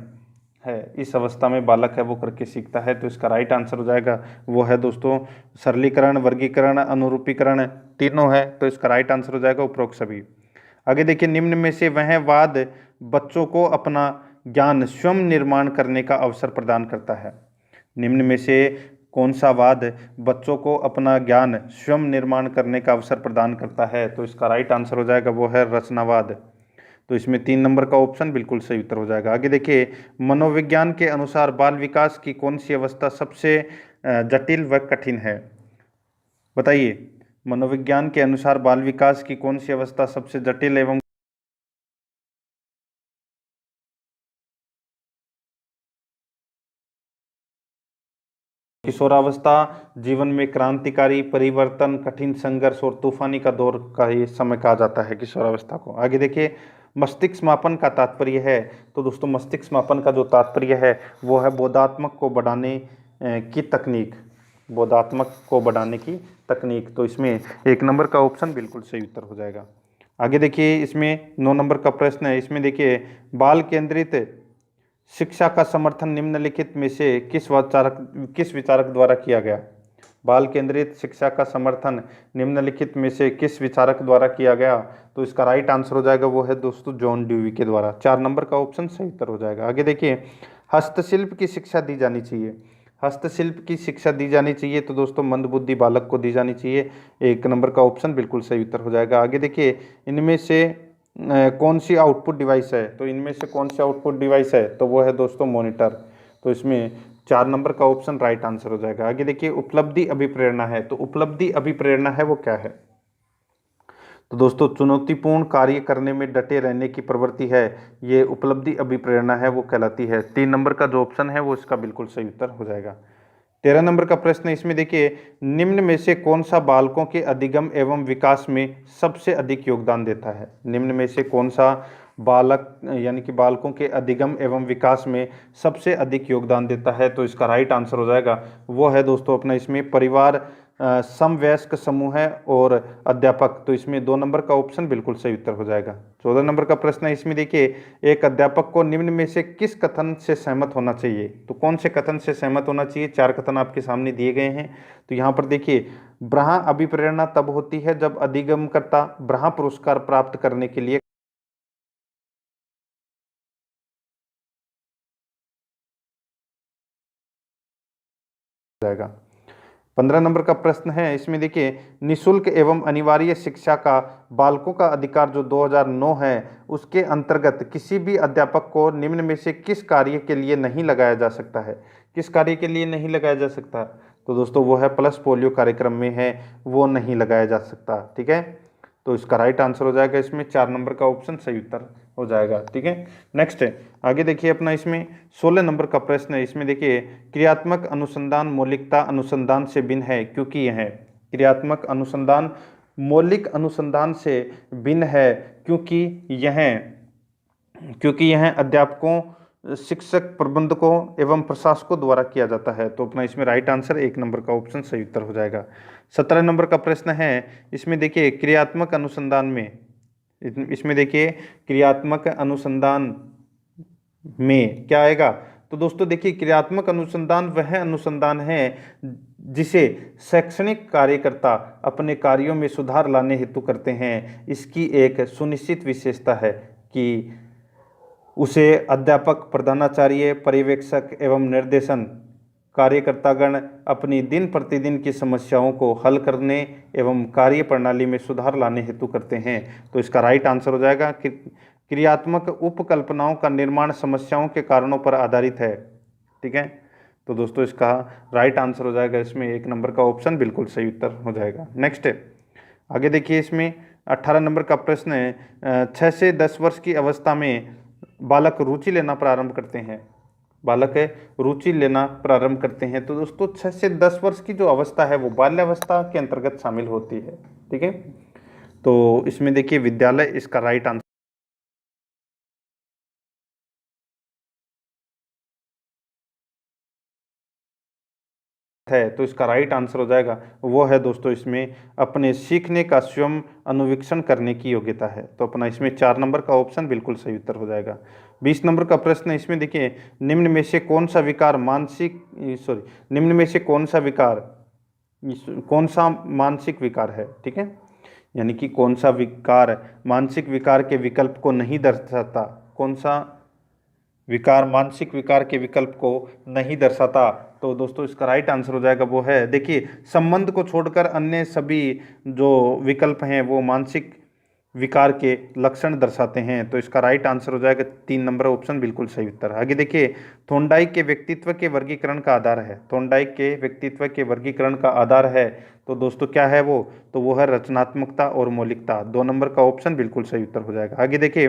है, इस अवस्था में बालक है वो करके सीखता है। तो इसका राइट आंसर हो जाएगा वो है दोस्तों सरलीकरण, वर्गीकरण, अनुरूपीकरण तीनों है। तो इसका राइट आंसर हो जाएगा उपरोक्त सभी। आगे देखिए निम्न में से वह वाद बच्चों को अपना ज्ञान स्वयं निर्माण करने का अवसर प्रदान करता है। निम्न में से कौन सा वाद बच्चों को अपना ज्ञान स्वयं निर्माण करने का अवसर प्रदान करता है, तो इसका राइट आंसर हो जाएगा वो है रचनावाद। तो इसमें 3 नंबर का ऑप्शन बिल्कुल सही उत्तर हो जाएगा। आगे देखिए मनोविज्ञान के अनुसार बाल विकास की कौन सी अवस्था सबसे जटिल व कठिन है, बताइए। मनोविज्ञान के अनुसार बाल विकास की कौन सी अवस्था सबसे जटिल एवं किशोरावस्था जीवन में क्रांतिकारी परिवर्तन, कठिन संघर्ष और तूफानी का दौर का ये समय कहा जाता है किशोरावस्था को। आगे देखिए, मस्तिष्क मापन का तात्पर्य है, तो दोस्तों मस्तिष्क मापन का जो तात्पर्य है वो है बोधात्मक को बढ़ाने की तकनीक, बोधात्मक को बढ़ाने की तकनीक। तो इसमें 1 नंबर का ऑप्शन बिल्कुल सही उत्तर हो जाएगा। आगे देखिए, इसमें 9 नंबर का प्रश्न है। इसमें देखिए, बाल केंद्रित शिक्षा का समर्थन निम्नलिखित में से किस विचारक द्वारा किया गया। बाल केंद्रित शिक्षा का समर्थन निम्नलिखित में से किस विचारक द्वारा किया गया, तो इसका राइट आंसर हो जाएगा वो है दोस्तों जॉन ड्यूवी के द्वारा। 4 नंबर का ऑप्शन सही उत्तर हो जाएगा। आगे देखिए, हस्तशिल्प की शिक्षा दी जानी चाहिए, हस्तशिल्प की शिक्षा दी जानी चाहिए तो दोस्तों मंदबुद्धि बालक को दी जानी चाहिए। 1 नंबर का ऑप्शन बिल्कुल सही उत्तर हो जाएगा। आगे देखिए, इनमें से कौन सी आउटपुट डिवाइस है, तो इनमें से कौन सी आउटपुट डिवाइस है, तो वो है दोस्तों मॉनिटर। तो इसमें 4 नंबर का ऑप्शन राइट आंसर हो जाएगा। आगे देखिए, उपलब्धि अभिप्रेरणा है, तो उपलब्धि अभिप्रेरणा है वो क्या है, तो दोस्तों चुनौतीपूर्ण कार्य करने में डटे रहने की प्रवृत्ति है, ये उपलब्धि अभिप्रेरणा है वो कहलाती है। 3 नंबर का जो ऑप्शन है वो इसका बिल्कुल सही उत्तर हो जाएगा। 13 नंबर का प्रश्न इसमें देखिए, निम्न में से कौन सा बालकों के अधिगम एवं विकास में सबसे अधिक योगदान देता है। निम्न में से कौन सा बालक यानी कि बालकों के अधिगम एवं विकास में सबसे अधिक योगदान देता है, तो इसका राइट आंसर हो जाएगा वो है दोस्तों अपना इसमें परिवार, समवयस्क समूह है और अध्यापक। तो इसमें 2 नंबर का ऑप्शन बिल्कुल सही उत्तर हो जाएगा। 14 नंबर का प्रश्न है। इसमें देखिए, एक अध्यापक को निम्न में से किस कथन से सहमत होना चाहिए, तो कौन से कथन से सहमत होना चाहिए। 4 कथन आपके सामने दिए गए हैं। तो यहाँ पर देखिए, ब्रहा अभिप्रेरणा तब होती है जब अधिगमकर्ता ब्रहा पुरस्कार प्राप्त करने के लिए जाएगा। 15 नंबर का प्रश्न है। इसमें देखिए, निशुल्क एवं अनिवार्य शिक्षा का बालकों का अधिकार जो 2009 है उसके अंतर्गत किसी भी अध्यापक को निम्न में से किस कार्य के लिए नहीं लगाया जा सकता है, किस कार्य के लिए नहीं लगाया जा सकता, तो दोस्तों वो है पल्स पोलियो कार्यक्रम में है वो नहीं लगाया जा सकता। ठीक है, तो इसका राइट आंसर हो जाएगा इसमें 4 नंबर का ऑप्शन सही उत्तर हो जाएगा। ठीक है, नेक्स्ट है आगे देखिए अपना इसमें 16 नंबर का प्रश्न है। इसमें देखिए, क्रियात्मक अनुसंधान मौलिकता अनुसंधान से भिन्न है क्योंकि यह क्रियात्मक अनुसंधान मौलिक अनुसंधान से भिन्न है क्योंकि यह अध्यापकों, शिक्षक, प्रबंधकों एवं प्रशासकों द्वारा किया जाता है। तो अपना इसमें राइट आंसर 1 नंबर का ऑप्शन सही उत्तर हो जाएगा। 17 नंबर का प्रश्न है। इसमें देखिए, क्रियात्मक अनुसंधान में इसमें देखिए क्रियात्मक अनुसंधान में क्या आएगा, तो दोस्तों देखिए, क्रियात्मक अनुसंधान वह अनुसंधान है जिसे शैक्षणिक कार्यकर्ता अपने कार्यों में सुधार लाने हेतु करते हैं। इसकी एक सुनिश्चित विशेषता है कि उसे अध्यापक, प्रधानाचार्य, पर्यवेक्षक एवं निर्देशन कार्यकर्तागण अपनी दिन प्रतिदिन की समस्याओं को हल करने एवं कार्य प्रणाली में सुधार लाने हेतु करते हैं। तो इसका राइट आंसर हो जाएगा कि क्रियात्मक उपकल्पनाओं का निर्माण समस्याओं के कारणों पर आधारित है। ठीक है, तो दोस्तों इसका राइट आंसर हो जाएगा इसमें 1 नंबर का ऑप्शन बिल्कुल सही उत्तर हो जाएगा। नेक्स्ट है आगे देखिए, इसमें 18 नंबर का प्रश्न है। 6 से 10 वर्ष की अवस्था में बालक रुचि लेना प्रारंभ करते हैं, बालक रुचि लेना प्रारंभ करते हैं। तो दोस्तों 6 से 10 वर्ष की जो अवस्था है वो बाल्यावस्था के अंतर्गत शामिल होती है। ठीक है, तो इसमें देखिए विद्यालय इसका राइट आंसर है। तो इसका राइट आंसर हो जाएगा वो है दोस्तों इसमें अपने सीखने का स्वयं अनुवीक्षण करने की योग्यता है। तो अपना इसमें 4 नंबर का ऑप्शन बिल्कुल सही उत्तर हो जाएगा। 20 नंबर का प्रश्न है। इसमें देखिए, निम्न में से कौन सा विकार मानसिक विकार है। ठीक है, यानी कि कौन सा विकार मानसिक विकार के विकल्प को नहीं दर्शाता, कौन सा विकार मानसिक विकार के विकल्प को नहीं दर्शाता, तो दोस्तों इसका राइट आंसर हो जाएगा वो है, देखिए, संबंध को छोड़कर अन्य सभी जो विकल्प हैं वो मानसिक विकार के लक्षण दर्शाते हैं। तो इसका राइट आंसर हो जाएगा 3 नंबर ऑप्शन बिल्कुल सही उत्तर। आगे देखिए, थोंडाइक के व्यक्तित्व के वर्गीकरण का आधार है, थोंडाइक के व्यक्तित्व के वर्गीकरण का आधार है तो दोस्तों क्या है वो, तो वो है रचनात्मकता और मौलिकता। 2 नंबर का ऑप्शन बिल्कुल सही उत्तर हो जाएगा। आगे देखिए,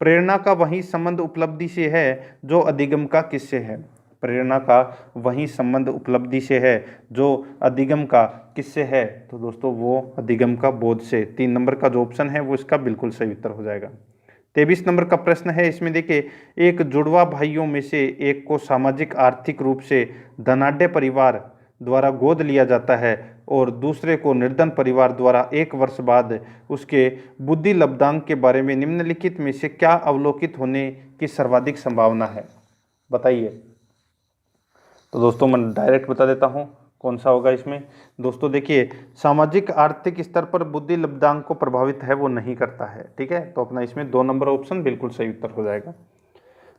प्रेरणा का वही संबंध उपलब्धि से है जो अधिगम का किससे है। प्रेरणा का वही संबंध उपलब्धि से है जो अधिगम का किससे है, तो दोस्तों वो अधिगम का बोध से। 3 नंबर का जो ऑप्शन है वो इसका बिल्कुल सही उत्तर हो जाएगा। 23 नंबर का प्रश्न है, इसमें देखिए, एक जुड़वा भाइयों में से एक को सामाजिक आर्थिक रूप से धनाढ्य परिवार द्वारा गोद लिया जाता है और दूसरे को निर्धन परिवार द्वारा 1 वर्ष बाद उसके बुद्धि लब्धांक के बारे में निम्नलिखित में से क्या अवलोकित होने की सर्वाधिक संभावना है, बताइए। तो दोस्तों मैं डायरेक्ट बता देता हूँ कौन सा होगा इसमें। दोस्तों देखिए, सामाजिक आर्थिक स्तर पर बुद्धि लब्धांक को प्रभावित है वो नहीं करता है, ठीक है। तो अपना इसमें 2 नंबर ऑप्शन बिल्कुल सही उत्तर हो जाएगा।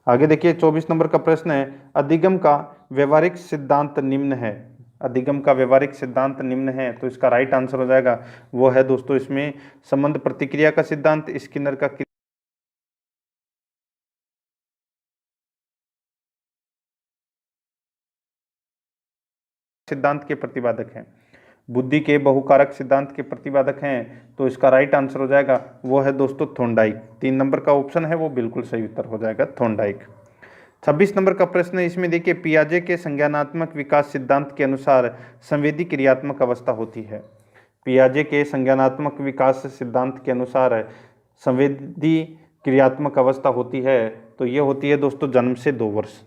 आगे देखिए 24 नंबर का प्रश्न है, अधिगम का व्यवहारिक सिद्धांत निम्न है। अधिगम का व्यवहारिक सिद्धांत निम्न है, तो इसका राइट आंसर हो जाएगा वो है दोस्तों इसमें संबंध प्रतिक्रिया का सिद्धांत, स्किनर का सिद्धांत के प्रतिपादक हैं, बुद्धि के बहुकारक सिद्धांत के प्रतिपादक हैं। तो इसका राइट आंसर हो जाएगा वो है दोस्तों थॉर्नडाइक। 3 नंबर का ऑप्शन है वो बिल्कुल सही उत्तर हो जाएगा थॉर्नडाइक। 26 नंबर का प्रश्न है, इसमें देखिए, पियाजे के संज्ञानात्मक विकास सिद्धांत के अनुसार संवेदी क्रियात्मक अवस्था होती है। पियाजे के संज्ञानात्मक विकास सिद्धांत के अनुसार संवेदी क्रियात्मक अवस्था होती है, तो ये होती है दोस्तों जन्म से 2 वर्ष।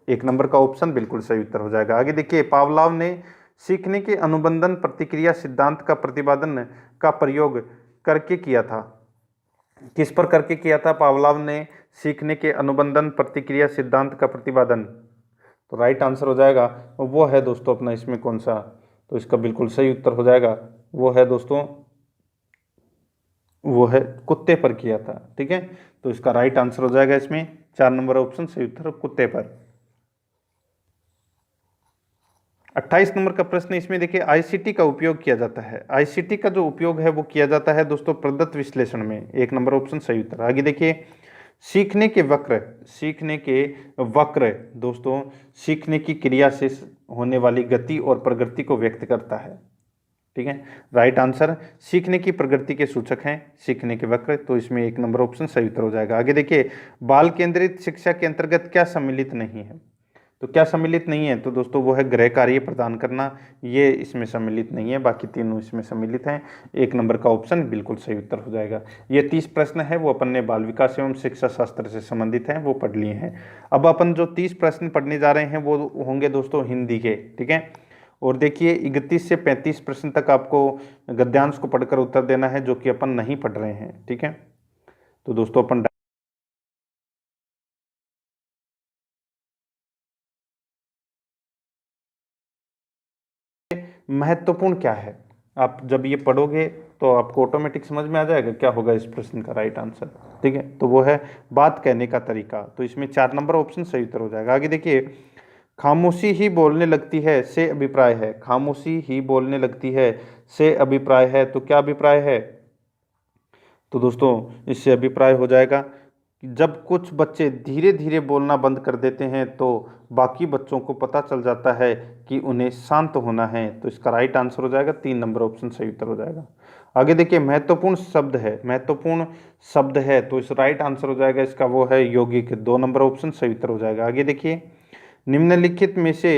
1 नंबर का ऑप्शन बिल्कुल सही उत्तर हो जाएगा। आगे देखिए, पावलाव ने सीखने के अनुबंधन प्रतिक्रिया सिद्धांत का प्रतिपादन का प्रयोग करके किया था। किस पर करके किया था पावलाव ने सीखने के अनुबंधन प्रतिक्रिया सिद्धांत का प्रतिपादन, तो राइट आंसर हो जाएगा वो है दोस्तों अपना इसमें कौन सा, तो इसका बिल्कुल सही उत्तर हो जाएगा वो है दोस्तों, वो है कुत्ते पर किया था, ठीक है। तो इसका राइट आंसर हो जाएगा इसमें 4 नंबर ऑप्शन सही उत्तर कुत्ते पर। 28 नंबर का प्रश्न, इसमें देखिए, आईसीटी का उपयोग किया जाता है। आईसीटी का जो उपयोग है वो किया जाता है दोस्तों प्रदत्त विश्लेषण में। 1 नंबर ऑप्शन सही उत्तर। आगे देखिए, सीखने के वक्र, सीखने के वक्र दोस्तों सीखने की क्रिया से होने वाली गति और प्रगति को व्यक्त करता है, ठीक है। राइट आंसर सीखने की प्रगति के सूचक हैं सीखने के वक्र, तो इसमें 1 नंबर ऑप्शन सही उत्तर हो जाएगा। आगे देखिए, बाल केंद्रित शिक्षा के अंतर्गत क्या सम्मिलित नहीं है, तो क्या सम्मिलित नहीं है, तो दोस्तों वो है गृह कार्य प्रदान करना, ये इसमें सम्मिलित नहीं है, बाकी तीनों इसमें सम्मिलित हैं। 1 नंबर का ऑप्शन बिल्कुल सही उत्तर हो जाएगा। ये 30 प्रश्न है वो अपन ने बाल विकास एवं शिक्षा शास्त्र से संबंधित हैं वो पढ़ लिए हैं। अब अपन जो 30 प्रश्न पढ़ने जा रहे हैं वो होंगे दोस्तों हिंदी के, ठीक है। और देखिए 31 से 35 प्रश्न तक आपको गद्यांश को पढ़कर उत्तर देना है, जो कि अपन नहीं पढ़ रहे हैं, ठीक है। तो दोस्तों अपन महत्वपूर्ण क्या है, आप जब ये पढ़ोगे तो आपको ऑटोमेटिक समझ में आ जाएगा क्या होगा इस प्रश्न का राइट आंसर, ठीक है। तो वो है बात कहने का तरीका, तो इसमें 4 नंबर ऑप्शन सही उत्तर हो जाएगा। आगे देखिए, खामोशी ही बोलने लगती है से अभिप्राय है। खामोशी ही बोलने लगती है से अभिप्राय है, तो क्या अभिप्राय है, तो दोस्तों इससे अभिप्राय हो जाएगा कि जब कुछ बच्चे धीरे धीरे बोलना बंद कर देते हैं तो बाकी बच्चों को पता चल जाता है कि उन्हें शांत होना है, तो इसका राइट आंसर हो जाएगा 3 नंबर ऑप्शन सही उत्तर हो जाएगा। आगे देखिए, महत्वपूर्ण शब्द है, महत्वपूर्ण शब्द है, तो इस राइट आंसर हो जाएगा इसका वो है यौगिक, 2 नंबर ऑप्शन सही उत्तर हो जाएगा। आगे देखिए, निम्नलिखित में से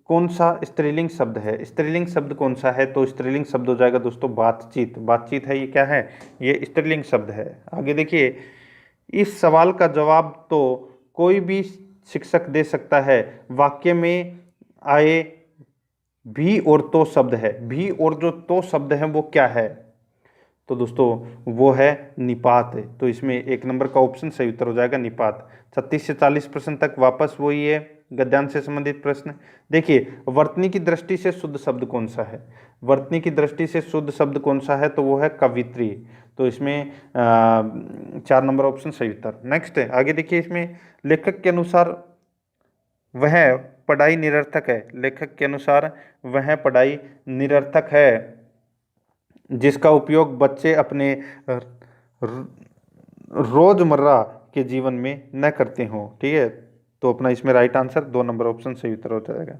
कौन सा स्त्रीलिंग शब्द है, स्त्रीलिंग शब्द कौन सा है, तो स्त्रीलिंग शब्द हो जाएगा दोस्तों बातचीत। बातचीत है, ये क्या है, ये स्त्रीलिंग शब्द है। आगे देखिए, इस सवाल का जवाब तो कोई भी शिक्षक दे सकता है, वाक्य में आए भी और तो शब्द है, भी और जो तो शब्द है वो क्या है, तो दोस्तों वो है निपात है, तो इसमें 1 नंबर का ऑप्शन सही उत्तर हो जाएगा निपात। 36 से 40 प्रश्न तक वापस वही है गद्यांश से संबंधित प्रश्न। देखिए, वर्तनी की दृष्टि से शुद्ध शब्द कौन सा है, वर्तनी की दृष्टि से शुद्ध शब्द कौन सा है, तो वो है कवित्री, तो इसमें 4 नंबर ऑप्शन सही उत्तर। नेक्स्ट है, आगे देखिए, इसमें लेखक के अनुसार वह पढ़ाई निरर्थक है, लेखक के अनुसार वह पढ़ाई निरर्थक है जिसका उपयोग बच्चे अपने रोजमर्रा के जीवन में न करते हों, ठीक है। तो अपना इसमें राइट आंसर 2 नंबर ऑप्शन सही उत्तर हो जाएगा।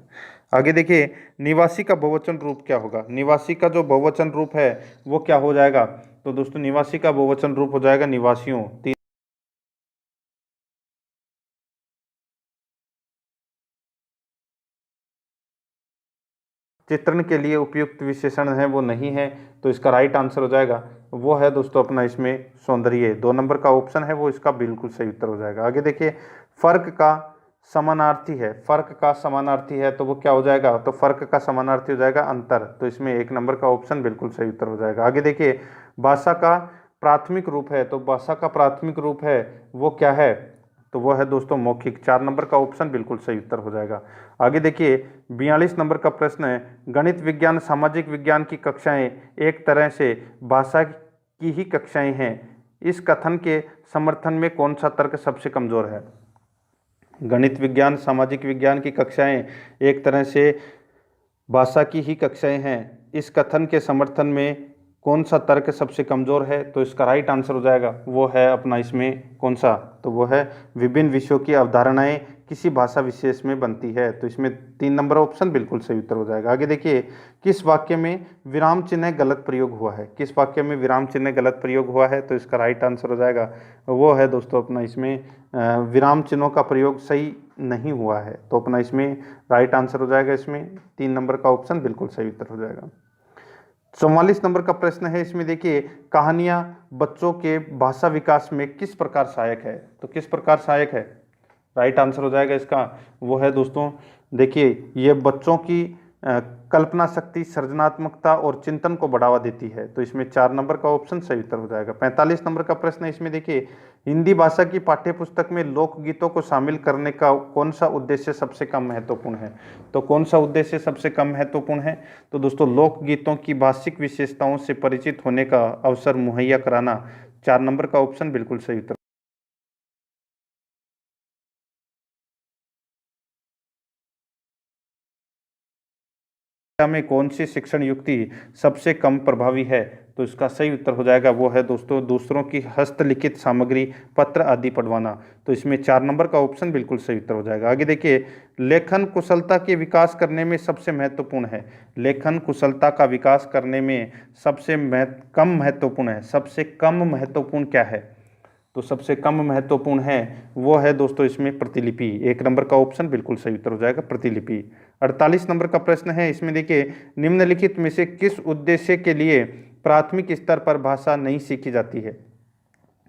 आगे देखिए, निवासी का बहुवचन रूप क्या होगा, निवासी का जो बहुवचन रूप है वो क्या हो जाएगा, तो दोस्तों निवासी का बहुवचन रूप हो जाएगा निवासियों। चित्रण के लिए उपयुक्त विशेषण है वो नहीं है, तो इसका राइट आंसर हो जाएगा वो है दोस्तों अपना इसमें सौंदर्य। 2 नंबर का ऑप्शन है वो इसका बिल्कुल सही उत्तर हो जाएगा। आगे देखिए, फर्क का समानार्थी है, फर्क का समानार्थी है तो वो क्या हो जाएगा, तो फर्क का समानार्थी हो जाएगा अंतर, तो इसमें 1 नंबर का ऑप्शन बिल्कुल सही उत्तर हो जाएगा। आगे देखिए, भाषा का प्राथमिक रूप है, तो भाषा का प्राथमिक रूप है वो क्या है, तो वो है दोस्तों मौखिक। 4 नंबर का ऑप्शन बिल्कुल सही उत्तर हो जाएगा। आगे देखिए, 42 नंबर का प्रश्न है, गणित विज्ञान सामाजिक विज्ञान की कक्षाएं एक तरह से भाषा की ही कक्षाएं हैं, इस कथन के समर्थन में कौन सा तर्क सबसे कमजोर है। गणित विज्ञान सामाजिक विज्ञान की कक्षाएं एक तरह से भाषा की ही कक्षाएं हैं, इस कथन के समर्थन में कौन सा तर्क सबसे कमज़ोर है, तो इसका राइट आंसर हो जाएगा वो है अपना इसमें कौन सा, तो वो है विभिन्न विषयों की अवधारणाएं किसी भाषा विशेष में बनती है, तो इसमें 3 नंबर ऑप्शन बिल्कुल सही उत्तर हो जाएगा। आगे देखिए, किस वाक्य में विराम चिन्ह गलत प्रयोग हुआ है, किस वाक्य में विराम चिन्ह गलत प्रयोग हुआ है, तो इसका राइट आंसर हो जाएगा वो है दोस्तों अपना इसमें विराम चिन्हों का प्रयोग सही नहीं हुआ है, तो अपना इसमें राइट आंसर हो जाएगा इसमें 3 नंबर का ऑप्शन बिल्कुल सही उत्तर हो जाएगा। 44 नंबर का प्रश्न है, इसमें देखिए, कहानियां बच्चों के भाषा विकास में किस प्रकार सहायक है, तो किस प्रकार सहायक है, राइट आंसर हो जाएगा इसका वो है दोस्तों, देखिए ये बच्चों की कल्पना शक्ति, सृजनात्मकता और चिंतन को बढ़ावा देती है, तो इसमें 4 नंबर का ऑप्शन सही उत्तर हो जाएगा। 45 नंबर का प्रश्न है, इसमें देखिए, हिंदी भाषा की पाठ्यपुस्तक में लोकगीतों को शामिल करने का कौन सा उद्देश्य सबसे कम महत्वपूर्ण है, तो कौन सा उद्देश्य सबसे कम महत्वपूर्ण है, तो दोस्तों लोकगीतों की भाषिक विशेषताओं से परिचित होने का अवसर मुहैया कराना। 4 नंबर का ऑप्शन बिल्कुल सही उत्तर। में कौन सी शिक्षण युक्ति सबसे कम प्रभावी है, तो इसका सही उत्तर हो जाएगा वो है दोस्तों दूसरों की हस्तलिखित सामग्री, पत्र आदि पढ़वाना, तो इसमें 4 नंबर का ऑप्शन बिल्कुल सही उत्तर हो जाएगा। आगे देखिए, लेखन कुशलता के विकास करने में सबसे महत्वपूर्ण है, लेखन कुशलता का विकास करने में सबसे कम महत्वपूर्ण है, सबसे कम महत्वपूर्ण क्या है, तो सबसे कम महत्वपूर्ण है वो है दोस्तों इसमें प्रतिलिपि। 1 नंबर का ऑप्शन बिल्कुल सही उत्तर हो जाएगा प्रतिलिपि। 48 नंबर का प्रश्न है, इसमें देखिए, निम्नलिखित में से किस उद्देश्य के लिए प्राथमिक स्तर पर भाषा नहीं सीखी जाती है,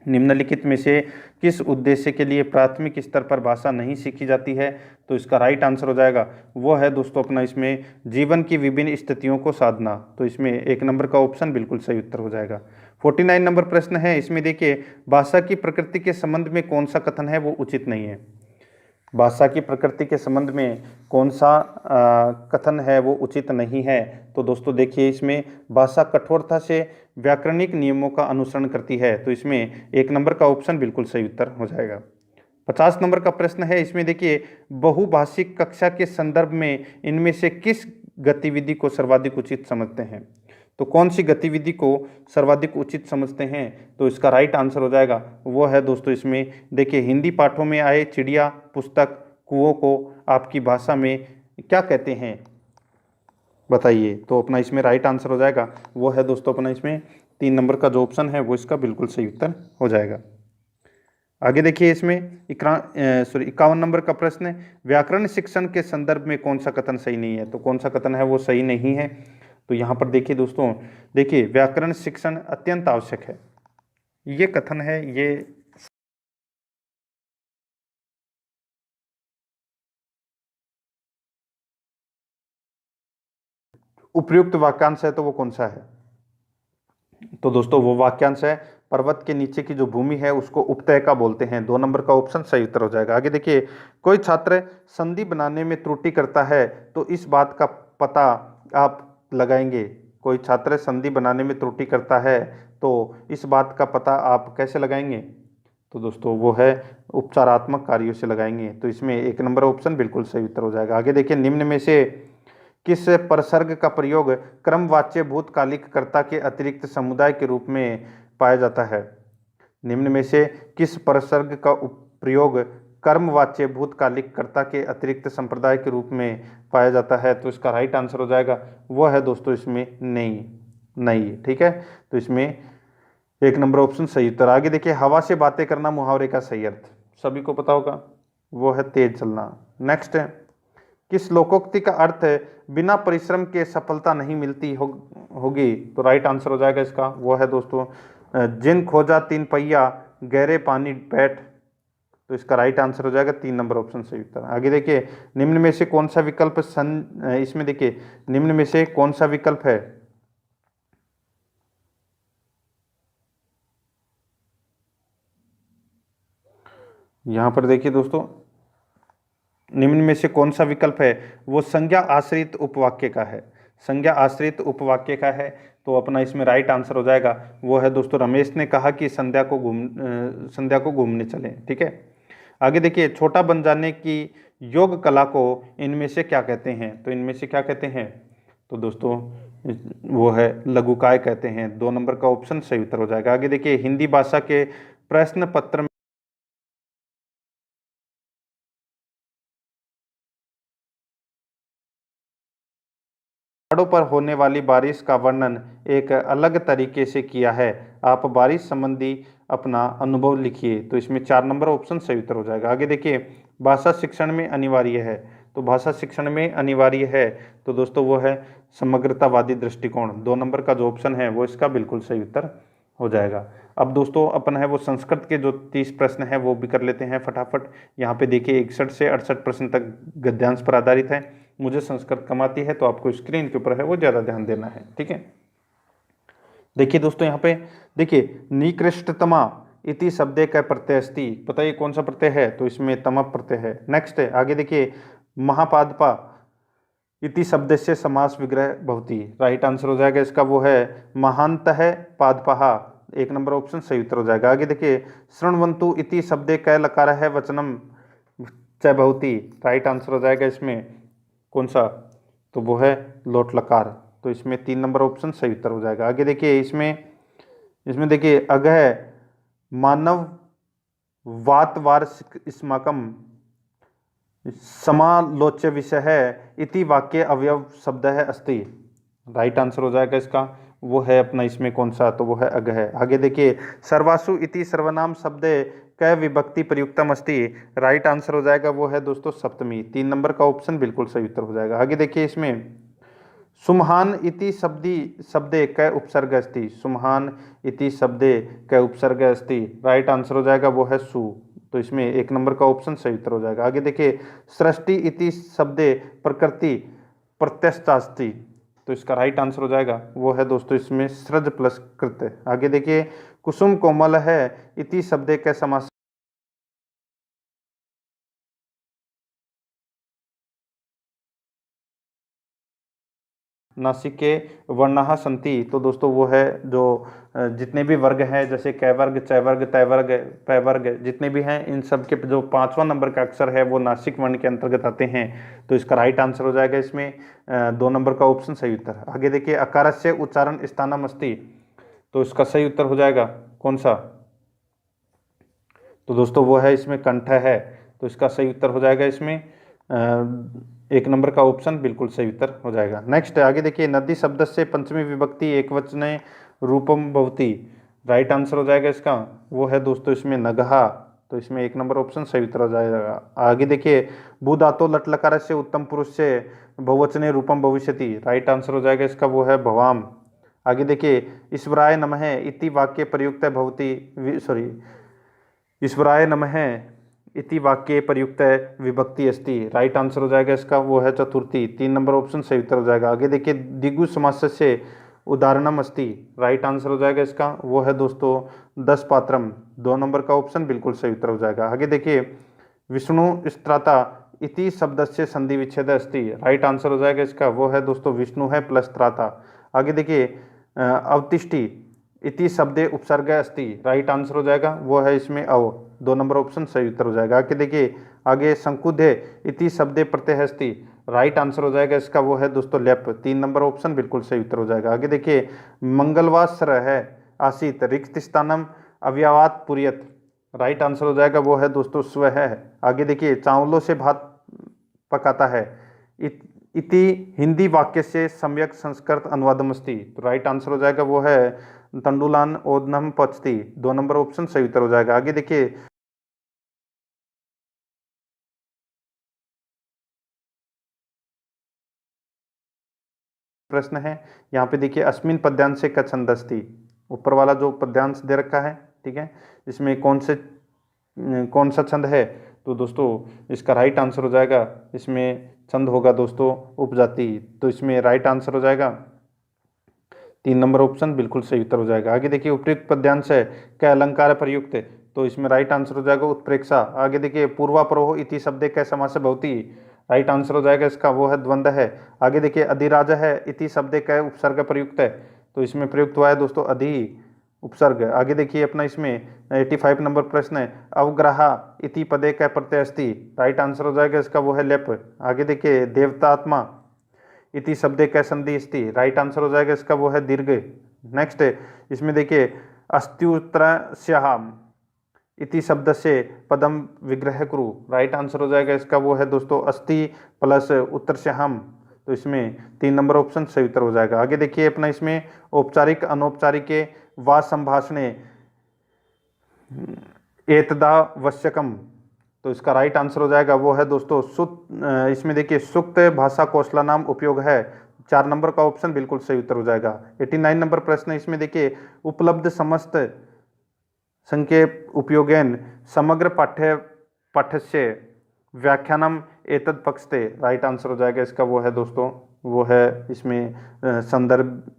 निम्नलिखित में से किस उद्देश्य के लिए प्राथमिक स्तर पर भाषा नहीं सीखी जाती है, तो इसका राइट आंसर हो जाएगा वो है दोस्तों अपना इसमें जीवन की विभिन्न स्थितियों को साधना, तो इसमें 1 नंबर का ऑप्शन बिल्कुल सही उत्तर हो जाएगा। 49 नंबर प्रश्न है, इसमें देखिए, भाषा की प्रकृति के संबंध में कौन सा कथन है वो उचित नहीं है, भाषा की प्रकृति के संबंध में कौन सा कथन है वो उचित नहीं है, तो दोस्तों देखिए, इसमें भाषा कठोरता से व्याकरणिक नियमों का अनुसरण करती है, तो इसमें 1 नंबर का ऑप्शन बिल्कुल सही उत्तर हो जाएगा। 50 नंबर का प्रश्न है, इसमें देखिए, बहुभाषिक कक्षा के संदर्भ में इनमें से किस गतिविधि को सर्वाधिक उचित समझते हैं, तो कौन सी गतिविधि को सर्वाधिक उचित समझते हैं, तो इसका राइट आंसर हो जाएगा वो है दोस्तों इसमें देखिए, हिंदी पाठों में आए चिड़िया, पुस्तक, कुओं को आपकी भाषा में क्या कहते हैं बताइए, तो अपना इसमें राइट आंसर हो जाएगा वो है दोस्तों अपना इसमें 3 नंबर का जो ऑप्शन है वो इसका बिल्कुल सही उत्तर हो जाएगा। आगे देखिए, इसमें 51 नंबर का प्रश्न है, व्याकरण शिक्षण के संदर्भ में कौन सा कथन सही नहीं है, तो कौन सा कथन है वो सही नहीं है, तो यहाँ पर देखिए दोस्तों, देखिए व्याकरण शिक्षण अत्यंत आवश्यक है, ये कथन है, ये उपयुक्त वाक्यांश है तो वो कौन सा है, तो दोस्तों वो वाक्यांश है, पर्वत के नीचे की जो भूमि है उसको उपत्यका बोलते हैं। 2 नंबर का ऑप्शन सही उत्तर हो जाएगा। आगे देखिए, कोई छात्र संधि बनाने में त्रुटि करता है तो इस बात का पता आप लगाएंगे, कोई छात्र संधि बनाने में त्रुटि करता है तो इस बात का पता आप कैसे लगाएंगे, तो दोस्तों वो है उपचारात्मक कार्यों से लगाएंगे, तो इसमें 1 नंबर ऑप्शन बिल्कुल सही उत्तर हो जाएगा। आगे देखिए, निम्न में से किस प्रसर्ग का प्रयोग क्रमवाच्य भूतकालिक कर्ता के अतिरिक्त समुदाय के रूप में पाया जाता है, निम्न में से किस प्रसर्ग का प्रयोग कर्मवाच्य भूतकालिक कर्ता के अतिरिक्त संप्रदाय के रूप में पाया जाता है, तो इसका राइट आंसर हो जाएगा वो है दोस्तों इसमें नहीं, ठीक है, तो इसमें 1 नंबर ऑप्शन सही उत्तर। आगे देखिए, हवा से बातें करना मुहावरे का सही अर्थ सभी को पता होगा वो है तेज चलना। नेक्स्ट है, किस लोकोक्ति का अर्थ है बिना परिश्रम के सफलता नहीं मिलती होगी? तो राइट आंसर हो जाएगा इसका वो है दोस्तों जिन खोजा तीन पहिया गहरे पानी बैठ। तो इसका राइट आंसर हो जाएगा 3 नंबर ऑप्शन सही उत्तर। आगे देखिए निम्न में से कौन सा विकल्प इसमें देखिए निम्न में से कौन सा विकल्प है? यहां पर देखिए दोस्तों निम्न में से कौन सा विकल्प है वो संज्ञा आश्रित उपवाक्य का है। संज्ञा आश्रित उपवाक्य का है तो अपना इसमें राइट आंसर हो जाएगा वो है दोस्तों रमेश ने कहा कि संध्या को घूमने चलें। ठीक है, आगे देखिए छोटा बन जाने की योग कला को इनमें से क्या कहते हैं? तो इनमें से क्या कहते हैं? तो दोस्तों वो है लघुकाय कहते हैं। 2 नंबर का ऑप्शन सही उत्तर हो जाएगा। आगे देखिए हिंदी भाषा के प्रश्न पत्र पहाड़ों पर होने वाली बारिश का वर्णन एक अलग तरीके से किया है। आप बारिश संबंधी अपना अनुभव लिखिए। तो इसमें 4 नंबर ऑप्शन सही उत्तर हो जाएगा। आगे देखिए भाषा शिक्षण में अनिवार्य है। तो भाषा शिक्षण में अनिवार्य है तो दोस्तों वो है समग्रतावादी दृष्टिकोण। 2 नंबर का जो ऑप्शन है वो इसका बिल्कुल सही उत्तर हो जाएगा। अब दोस्तों अपन है वो संस्कृत के जो 30 प्रश्न है वो भी कर लेते हैं फटाफट। यहाँ पे देखिए 61 से 68 प्रश्न तक गद्यांश पर आधारित है। मुझे संस्कृत कम आती है तो आपको स्क्रीन के ऊपर है वो ज़्यादा ध्यान देना है। ठीक है, देखिए दोस्तों यहाँ पे देखिए निकृष्टतमा इति शब्दे का प्रत्यय अस्ति। पता है कौन सा प्रत्यय है? तो इसमें तम प्रत्यय है। नेक्स्ट है आगे देखिए महापादपा इति शब्द से समास विग्रह भवति। राइट आंसर हो जाएगा इसका वो है महांत है पादपहा। 1 नंबर ऑप्शन सही उत्तर हो जाएगा। आगे देखिए शृण्वन्तु इति शब्दे कै लकार है वचनम च भवति। राइट आंसर हो जाएगा इसमें कौन सा? तो वो है लोट लकार। तो इसमें 3 नंबर ऑप्शन सही उत्तर हो जाएगा। आगे देखिए इसमें देखिए अगह मानव वात वार्षिक स्माकम समालोच्य विषय है इति वाक्य अवयव शब्द है अस्ति। राइट आंसर हो जाएगा इसका वो है अपना इसमें कौन सा? तो वो है अग है। आगे देखिए सर्वासु इति सर्वनाम शब्द कै विभक्ति प्रयुक्तम अस्ति। राइट आंसर हो जाएगा वो है दोस्तों सप्तमी। 3 नंबर का ऑप्शन बिल्कुल सही उत्तर हो जाएगा। आगे देखिए इसमें सुमहान इति शब्दे कै उपसर्ग अस्ति। सुमहान इति शब्दे कै उपसर्ग अस्ति। राइट आंसर हो जाएगा वो है सु। तो इसमें 1 नंबर का ऑप्शन सही उत्तर हो जाएगा। आगे देखिए सृष्टि इति शब्दे प्रकृति प्रत्यस्तास्ति। तो इसका राइट आंसर हो जाएगा वो है दोस्तों इसमें सृज प्लस कृत्य। आगे देखिए कुसुम कोमल है इति शब्दे कै समास नासिक के वर्णाः संति। तो दोस्तों वो है जो जितने भी वर्ग हैं जैसे कै वर्ग चै वर्ग तै वर्ग पै वर्ग जितने भी हैं इन सब के जो 5वां नंबर का अक्षर है वो नासिक वर्ण के अंतर्गत आते हैं। तो इसका राइट आंसर हो जाएगा इसमें 2 नंबर का ऑप्शन सही उत्तर। आगे देखिए अकारस्य उच्चारण स्थानम अस्ति। तो इसका सही उत्तर हो जाएगा कौन सा? तो दोस्तों वो है इसमें कंठ है। तो इसका सही उत्तर हो जाएगा इसमें 1 नंबर का ऑप्शन बिल्कुल सही उत्तर हो जाएगा। नेक्स्ट आगे देखिए नदी शब्द से पंचमी विभक्ति एकवचने रूपम भवति। राइट आंसर हो जाएगा इसका वो है दोस्तों इसमें नगहा। तो इसमें 1 नंबर ऑप्शन सही उत्तर हो जाएगा। आगे देखिए भूधातो लट लकार से उत्तम पुरुष से बहुवचने रूपम भविष्यति। राइट आंसर हो जाएगा इसका वो है भवाम। आगे देखिए ईश्वराय नमः इति वाक्य प्रयुक्त भवति सॉरी ईश्वराय नमः इति वाक्य प्रयुक्त विभक्ति अस्ति। राइट आंसर हो जाएगा इसका वो है चतुर्थी। 3 नंबर ऑप्शन सही उत्तर हो जाएगा। आगे देखिए दिगु समास से उदाहरणम अस्ति। राइट आंसर हो जाएगा इसका वो है दोस्तों 10 पात्रम। 2 नंबर का ऑप्शन बिल्कुल सही उत्तर हो जाएगा। आगे देखिए विष्णु स्त्राता इति शब्द से संधि विच्छेद अस्ति। राइट आंसर हो जाएगा इसका वो है दोस्तों विष्णु है प्लस त्राता। आगे देखिए अवतिष्ठि इति शब्दे उपसर्ग अस्ति। राइट आंसर हो जाएगा वो है इसमें अव। 2 नंबर ऑप्शन सही उत्तर हो जाएगा। आगे देखिए आगे संकुधे इति शब्दे प्रत्यय अस्ति। राइट आंसर हो जाएगा इसका वो है दोस्तों लेप। 3 नंबर ऑप्शन बिल्कुल सही उत्तर हो जाएगा। आगे देखिए मंगलवासर है आसित रिक्त स्थानम अव्यवात पुरियत। राइट आंसर हो जाएगा वो है दोस्तों स्व है। आगे देखिए चावलों से भात पकाता है इति हिंदी वाक्य से सम्यक संस्कृत अनुवादमस्ति। तो राइट आंसर हो जाएगा वो है तंडुलान ओदनम पचती। 2 नंबर ऑप्शन सही उत्तर हो जाएगा। आगे देखिए प्रश्न है। यहाँ पे देखिए अस्मिन पद्यांश का छंदस्ति, ऊपर वाला जो पद्यांश दे रखा है, ठीक है, इसमें कौन सा छंद है? तो दोस्तों इसका राइट आंसर हो जाएगा, इसमें छंद होगा दोस्तों उपजाति। तो इसमें राइट आंसर हो जाएगा 3 नंबर ऑप्शन बिल्कुल सही उत्तर हो जाएगा। आगे देखिए उपयुक्त पद्यांश है क्या अलंकार प्रयुक्त है? तो इसमें राइट आंसर हो जाएगा उत्प्रेक्षा। आगे देखिए पूर्वापरोह इति शब्दे कै समास भवति? राइट आंसर हो जाएगा इसका, वो है द्वंद्व है। आगे देखिए अधिराज है इति शब्दे कै उपसर्ग प्रयुक्त है? तो इसमें प्रयुक्त हुआ है दोस्तों अधि उपसर्ग। आगे देखिए अपना इसमें 85 नंबर प्रश्न है अवग्रहा इति पदे कै प्रत्यय अस्ति? राइट आंसर हो जाएगा इसका, वो है लेप। आगे देखिए देवतात्मा इति शब्दे कै संधि अस्ति? राइट आंसर हो जाएगा इसका, वो है दीर्घ। नेक्स्ट इसमें देखिए अस्त्युत्तरस्याम इति शब्द से पदम विग्रह कुरु? राइट आंसर हो जाएगा इसका, वो है दोस्तों अस्थि प्लस उत्तरस्याम। तो इसमें 3 नंबर ऑप्शन सही उत्तर हो जाएगा। आगे देखिए अपना इसमें औपचारिक अनौपचारिक वा संभाषणे एतदावश्यकम? तो इसका राइट आंसर हो जाएगा, वो है दोस्तों इसमें देखिए सुक्त भाषा कौशला नाम उपयोग है। 4 नंबर का ऑप्शन बिल्कुल सही उत्तर हो जाएगा। 89 नंबर प्रश्न इसमें देखिए उपलब्ध समस्त संक्षेप उपयोगेन समग्र पाठ्यस्य व्याख्यानम एतद पक्षते? राइट आंसर हो जाएगा इसका, वो है दोस्तों, वो है इसमें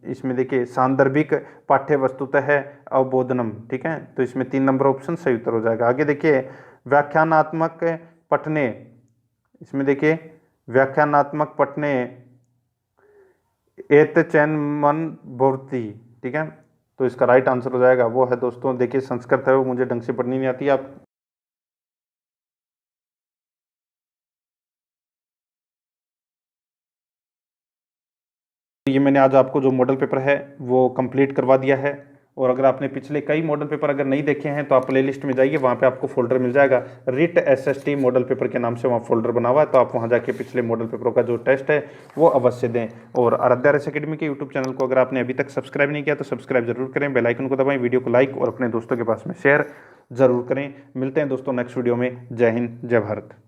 इसमें देखिए सांदर्भिक पाठ्य वस्तुतः है अवबोधनम, ठीक है। तो इसमें 3 नंबर ऑप्शन सही उत्तर हो जाएगा। आगे देखिए व्याख्यानात्मक पठने, इसमें देखिए व्याख्यानात्मक पठने एत चैन मन भवति, ठीक है। तो इसका राइट आंसर हो जाएगा, वो है दोस्तों देखिए संस्कृत है, वो मुझे ढंग से पढ़नी नहीं आती। आप ये मैंने आज आपको जो मॉडल पेपर है वो कंप्लीट करवा दिया है। और अगर आपने पिछले कई मॉडल पेपर अगर नहीं देखे हैं तो आप प्लेलिस्ट में जाइए, वहाँ पे आपको फोल्डर मिल जाएगा रिट SST मॉडल पेपर के नाम से, वहाँ फोल्डर बना हुआ है। तो आप वहाँ जाके पिछले मॉडल पेपरों का जो टेस्ट है वो अवश्य दें। और आराध्या रेस अकेडमी के यूट्यूब चैनल को अगर आपने अभी तक सब्सक्राइब नहीं किया तो सब्सक्राइब जरूर करें, बेल आइकन को दबाएं, वीडियो को लाइक और अपने दोस्तों के पास में शेयर जरूर करें। मिलते हैं दोस्तों नेक्स्ट वीडियो में। जय हिंद, जय भारत।